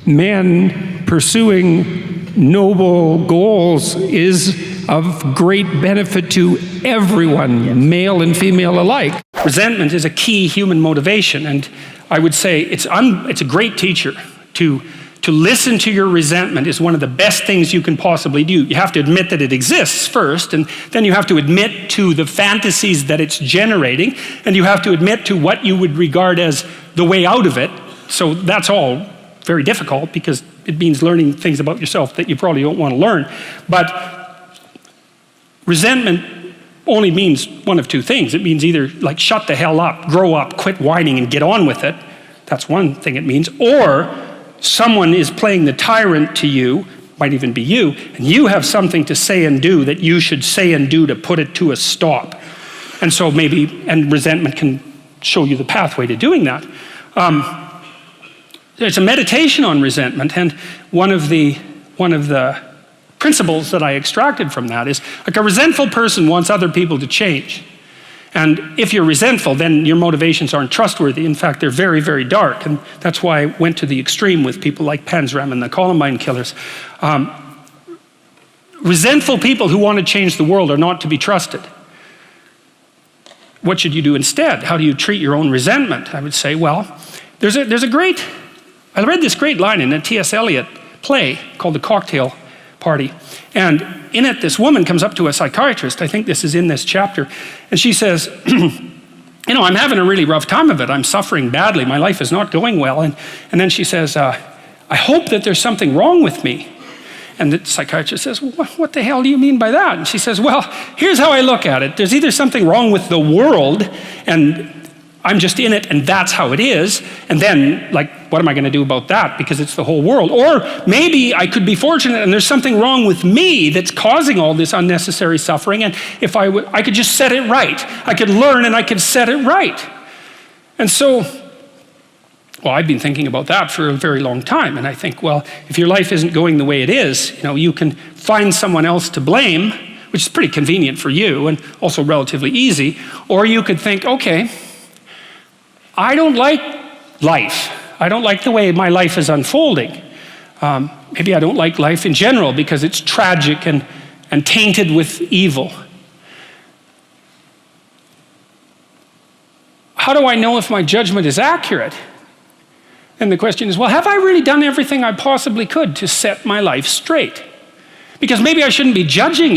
men pursuing noble goals is of great benefit to everyone, male and female alike. Resentment is a key human motivation, and I would say it's a great teacher. To listen to your resentment is one of the best things you can possibly do. You have to admit that it exists first, and then you have to admit to the fantasies that it's generating, and you have to admit to what you would regard as the way out of it. So that's all very difficult because it means learning things about yourself that you probably don't want to learn. But resentment only means one of two things. It means either like shut the hell up, grow up, quit whining and get on with it. That's one thing it means. Or someone is playing the tyrant to you, might even be you, and you have something to say and do that you should say and do to put it to a stop. And so and resentment can show you the pathway to doing that. There's a meditation on resentment, and one of the principles that I extracted from that is, like, a resentful person wants other people to change. And if you're resentful, then your motivations aren't trustworthy. In fact, they're very, very dark. And that's why I went to the extreme with people like Panzram and the Columbine killers. Resentful people who want to change the world are not to be trusted. What should you do instead? How do you treat your own resentment? I would say, well, I read this great line in a T.S. Eliot play called The Cocktail Party. And in it, this woman comes up to a psychiatrist. I think this is in this chapter. And she says, I'm having a really rough time of it. I'm suffering badly. My life is not going well. And then she says, I hope that there's something wrong with me. And the psychiatrist says, well, what the hell do you mean by that? And she says, well, here's how I look at it. There's either something wrong with the world, and I'm just in it, and that's how it is. And then, what am I going to do about that? Because it's the whole world. Or maybe I could be fortunate and there's something wrong with me that's causing all this unnecessary suffering. And if I could just set it right. I could learn and I could set it right. And so, I've been thinking about that for a very long time. And I think, if your life isn't going the way it is, you can find someone else to blame, which is pretty convenient for you and also relatively easy. Or you could think, okay, I don't like life. I don't like the way my life is unfolding. Maybe I don't like life in general because it's tragic and tainted with evil. How do I know if my judgment is accurate? And the question is, have I really done everything I possibly could to set my life straight? Because maybe I shouldn't be judging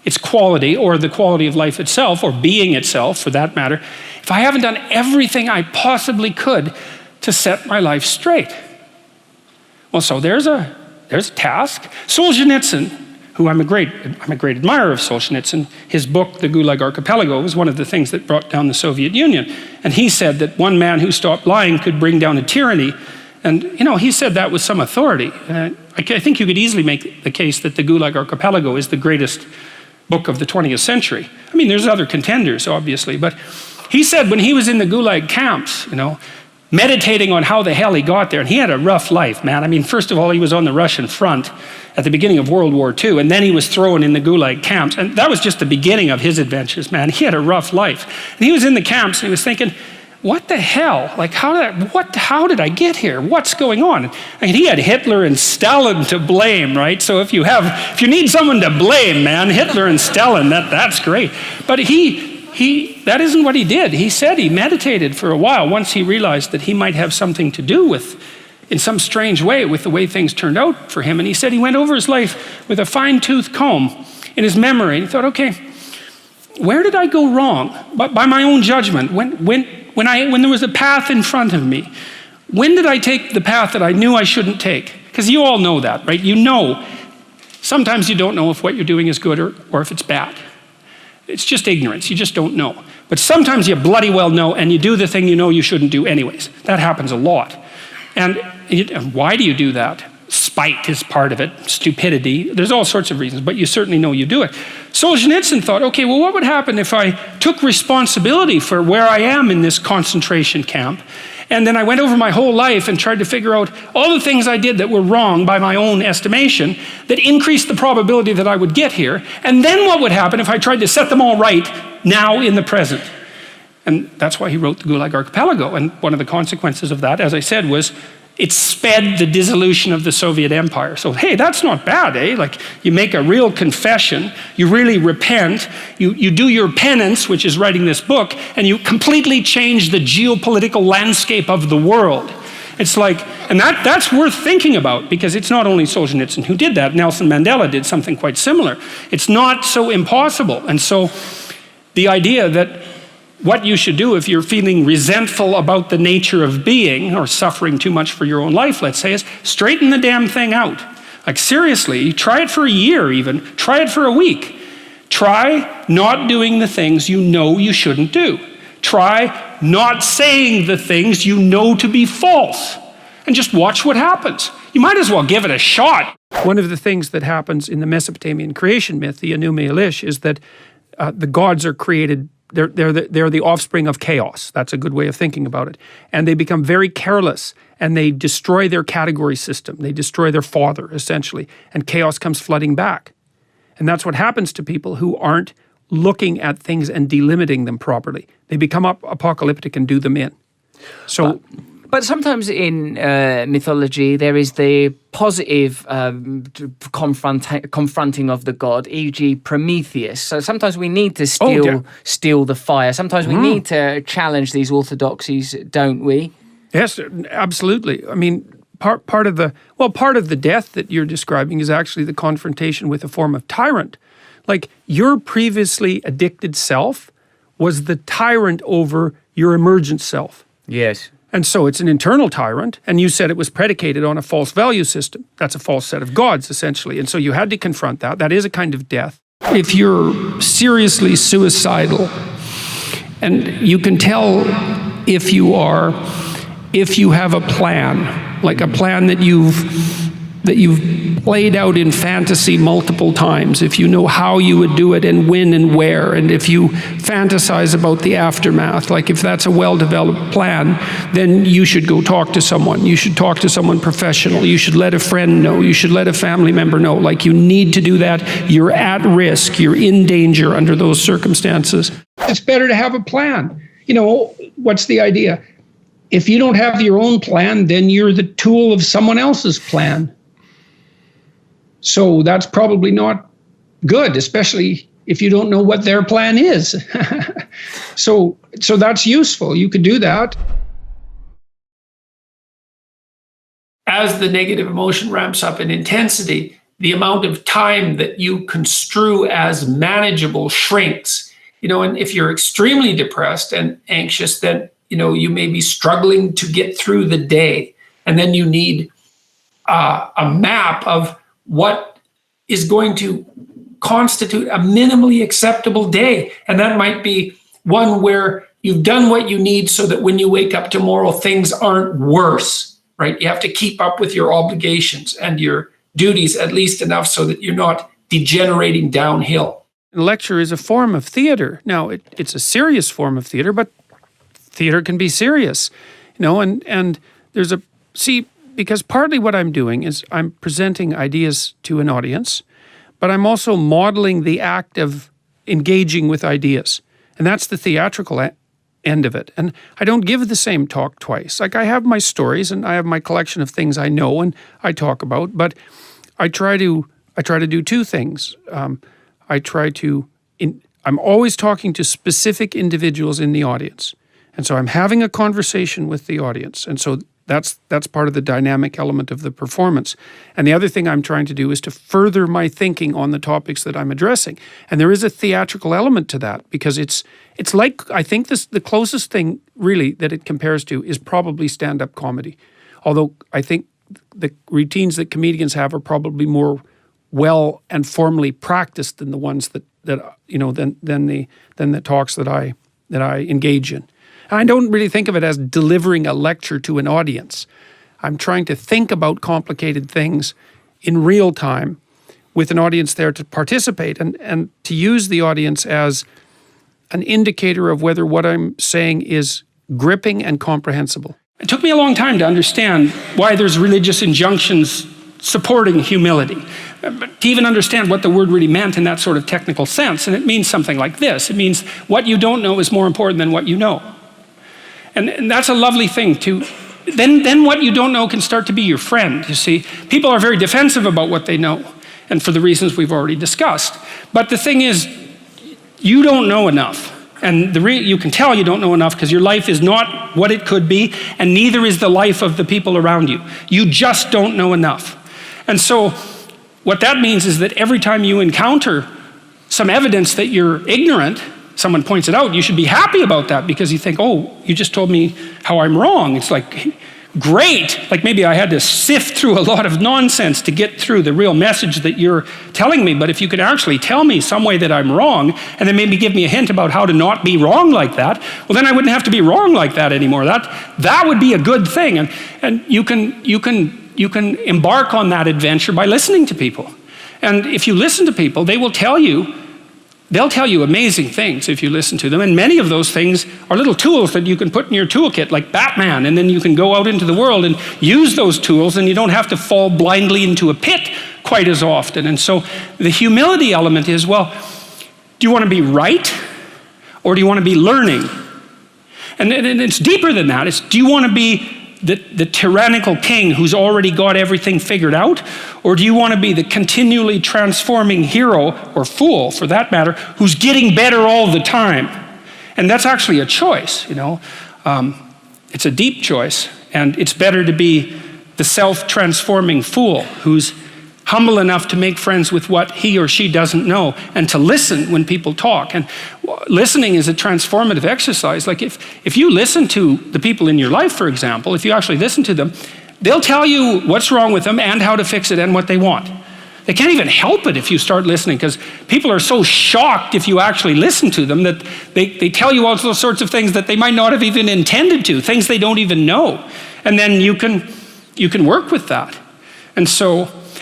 its quality or the quality of life itself or being itself for that matter, if I haven't done everything I possibly could to set my life straight. Well, so there's a task. Solzhenitsyn, who I'm a great admirer of Solzhenitsyn, his book, The Gulag Archipelago, was one of the things that brought down the Soviet Union. And he said that one man who stopped lying could bring down a tyranny. And, he said that with some authority. I think you could easily make the case that The Gulag Archipelago is the greatest book of the 20th century. I mean, there's other contenders, obviously, but he said when he was in the Gulag camps, meditating on how the hell he got there, and he had a rough life, man. I mean, first of all, he was on the Russian front at the beginning of World War II, and then he was thrown in the Gulag camps, and that was just the beginning of his adventures, man. He had a rough life. And he was in the camps, and he was thinking, what the hell? How did I get here? What's going on? I mean, he had Hitler and Stalin to blame, right? So if you need someone to blame, man, Hitler and Stalin, that's great. But that isn't what he did. He said he meditated for a while once he realized that he might have something to do with, in some strange way, with the way things turned out for him. And he said he went over his life with a fine-tooth comb in his memory. And he thought, okay, where did I go wrong? By my own judgment, when there was a path in front of me, when did I take the path that I knew I shouldn't take? Because you all know that, right? You know, sometimes you don't know if what you're doing is good or if it's bad. It's just ignorance, you just don't know. But sometimes you bloody well know, and you do the thing you know you shouldn't do anyways. That happens a lot. And why do you do that? Spite is part of it, stupidity. There's all sorts of reasons, but you certainly know you do it. Solzhenitsyn thought, okay, well, what would happen if I took responsibility for where I am in this concentration camp, and then I went over my whole life and tried to figure out all the things I did that were wrong by my own estimation that increased the probability that I would get here, and then what would happen if I tried to set them all right now in the present? And that's why he wrote the Gulag Archipelago, and one of the consequences of that, as I said, was it sped the dissolution of the Soviet Empire. So, hey, that's not bad, eh? Like, you make a real confession, you really repent, you do your penance, which is writing this book, and you completely change the geopolitical landscape of the world. It's like, and that's worth thinking about, because it's not only Solzhenitsyn who did that, Nelson Mandela did something quite similar. It's not so impossible. And so, the idea that what you should do if you're feeling resentful about the nature of being or suffering too much for your own life, let's say, is straighten the damn thing out. Like, seriously, try it for a year even, try it for a week. Try not doing the things you know you shouldn't do. Try not saying the things you know to be false, and just watch what happens. You might as well give it a shot. One of the things that happens in the Mesopotamian creation myth, the Anu Elish, is that the gods are created. They're the offspring of chaos. That's a good way of thinking about it. And they become very careless, and they destroy their category system. They destroy their father, essentially, and chaos comes flooding back. And that's what happens to people who aren't looking at things and delimiting them properly. They become apocalyptic and do them in. So, But sometimes in mythology, there is the positive confronting of the god, e.g. Prometheus. So sometimes we need to steal the fire. Sometimes we need to challenge these orthodoxies, don't we? yes, absolutely. I mean, part of the death that you're describing is actually the confrontation with a form of tyrant. Like, your previously addicted self was the tyrant over your emergent self. Yes. And so it's an internal tyrant, and you said it was predicated on a false value system. That's a false set of gods, essentially. And so you had to confront that. That is a kind of death. If you're seriously suicidal, and you can tell if you have a plan, like a plan that you've played out in fantasy multiple times, if you know how you would do it and when and where, and if you fantasize about the aftermath, like if that's a well-developed plan, then you should go talk to someone. You should talk to someone professional. You should let a friend know. You should let a family member know. Like, you need to do that. You're at risk. You're in danger under those circumstances. It's better to have a plan. You know, what's the idea? If you don't have your own plan, then you're the tool of someone else's plan. So that's probably not good, especially if you don't know what their plan is. So that's useful. You could do that. As the negative emotion ramps up in intensity, the amount of time that you construe as manageable shrinks. You know, and if you're extremely depressed and anxious, then, you know, you may be struggling to get through the day. And then you need a map of what is going to constitute a minimally acceptable day. And that might be one where you've done what you need so that when you wake up tomorrow, things aren't worse, right? You have to keep up with your obligations and your duties at least enough so that you're not degenerating downhill. Lecture is a form of theater. Now, it's a serious form of theater, but theater can be serious, you know, and there's because partly what I'm doing is I'm presenting ideas to an audience, but I'm also modeling the act of engaging with ideas. And that's the theatrical end of it. And I don't give the same talk twice. Like, I have my stories and I have my collection of things I know and I talk about, but I try to do two things. I'm always talking to specific individuals in the audience. And so I'm having a conversation with the audience. And so That's part of the dynamic element of the performance. And the other thing I'm trying to do is to further my thinking on the topics that I'm addressing. And there is a theatrical element to that, because it's like, I think the closest thing really that it compares to is probably stand-up comedy. Although I think the routines that comedians have are probably more well and formally practiced than the ones that than the talks that I engage in. I don't really think of it as delivering a lecture to an audience. I'm trying to think about complicated things in real time with an audience there to participate, and to use the audience as an indicator of whether what I'm saying is gripping and comprehensible. It took me a long time to understand why there's religious injunctions supporting humility, but to even understand what the word really meant in that sort of technical sense. And it means something like this. It means what you don't know is more important than what you know. And that's a lovely thing to, then what you don't know can start to be your friend, you see. People are very defensive about what they know, and for the reasons we've already discussed. But the thing is, you don't know enough. And you can tell you don't know enough because your life is not what it could be, and neither is the life of the people around you. You just don't know enough. And so what that means is that every time you encounter some evidence that you're ignorant, someone points it out, you should be happy about that, because you think, oh, you just told me how I'm wrong. It's like, great. Like maybe I had to sift through a lot of nonsense to get through the real message that you're telling me. But if you could actually tell me some way that I'm wrong, and then maybe give me a hint about how to not be wrong like that, well, then I wouldn't have to be wrong like that anymore. That would be a good thing. And you can embark on that adventure by listening to people. And if you listen to people, they'll tell you amazing things if you listen to them. And many of those things are little tools that you can put in your toolkit, like Batman, and then you can go out into the world and use those tools, and you don't have to fall blindly into a pit quite as often. And so the humility element is, well, do you want to be right, or do you want to be learning? And it's deeper than that. It's, do you want to be the tyrannical king who's already got everything figured out? Or do you want to be the continually transforming hero, or fool for that matter, who's getting better all the time? And that's actually a choice, you know. It's a deep choice, and it's better to be the self-transforming fool who's humble enough to make friends with what he or she doesn't know, and to listen when people talk. And listening is a transformative exercise. Like if you listen to the people in your life, for example, if you actually listen to them, they'll tell you what's wrong with them and how to fix it and what they want. They can't even help it if you start listening, because people are so shocked if you actually listen to them that they tell you all those sorts of things that they might not have even intended to, things they don't even know. And then you can work with that.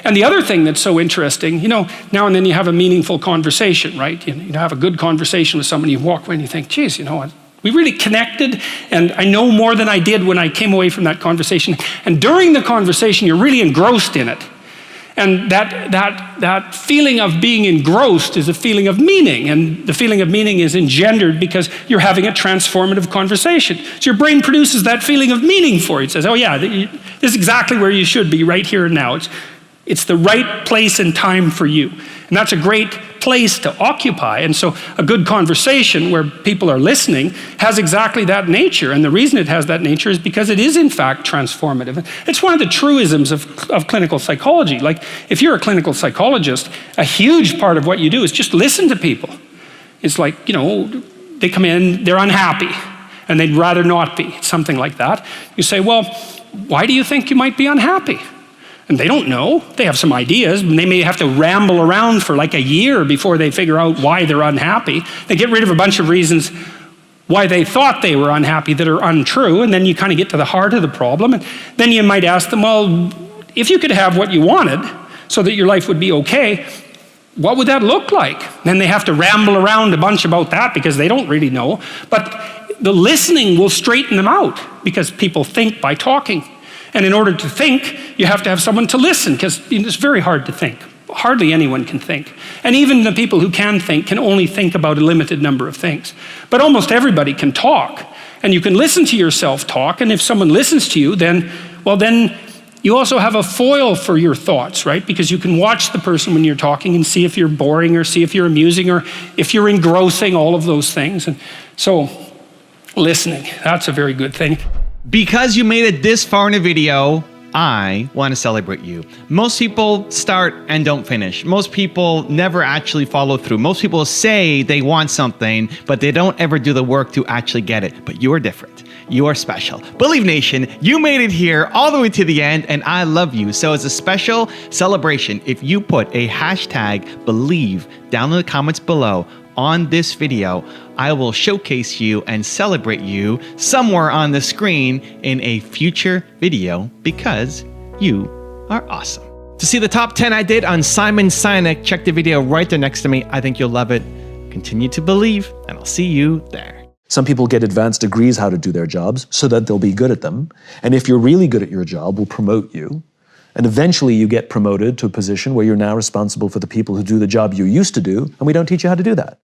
And the other thing that's so interesting, you know, now and then you have a meaningful conversation, right? You have a good conversation with someone, you walk away and you think, geez, you know, we really connected, and I know more than I did when I came away from that conversation. And during the conversation, you're really engrossed in it. And that feeling of being engrossed is a feeling of meaning, and the feeling of meaning is engendered because you're having a transformative conversation. So your brain produces that feeling of meaning for you. It says, oh yeah, this is exactly where you should be right here and now. It's the right place and time for you. And that's a great place to occupy. And so a good conversation where people are listening has exactly that nature. And the reason it has that nature is because it is in fact transformative. It's one of the truisms of clinical psychology. Like if you're a clinical psychologist, a huge part of what you do is just listen to people. It's like, you know, they come in, they're unhappy, and they'd rather not be, something like that. You say, well, why do you think you might be unhappy? And they don't know. They have some ideas, and they may have to ramble around for like a year before they figure out why they're unhappy. They get rid of a bunch of reasons why they thought they were unhappy that are untrue, and then you kind of get to the heart of the problem. And then you might ask them, well, if you could have what you wanted so that your life would be okay, what would that look like? Then they have to ramble around a bunch about that because they don't really know. But the listening will straighten them out, because people think by talking. And in order to think, you have to have someone to listen, because it's very hard to think. Hardly anyone can think. And even the people who can think can only think about a limited number of things. But almost everybody can talk. And you can listen to yourself talk, and if someone listens to you, then you also have a foil for your thoughts, right? Because you can watch the person when you're talking and see if you're boring, or see if you're amusing, or if you're engrossing, all of those things. And so, listening, that's a very good thing. Because you made it this far in a video, I want to celebrate you. Most people start and don't finish. Most people never actually follow through. Most people say they want something, but they don't ever do the work to actually get it. But you are different. You are special. Believe Nation, you made it here all the way to the end, and I love you. So as a special celebration, if you put a hashtag believe down in the comments below on this video, I will showcase you and celebrate you somewhere on the screen in a future video because you are awesome. To see the top 10 I did on Simon Sinek, check the video right there next to me. I think you'll love it. Continue to believe, and I'll see you there. Some people get advanced degrees how to do their jobs so that they'll be good at them. And if you're really good at your job, we'll promote you. And eventually you get promoted to a position where you're now responsible for the people who do the job you used to do, and we don't teach you how to do that.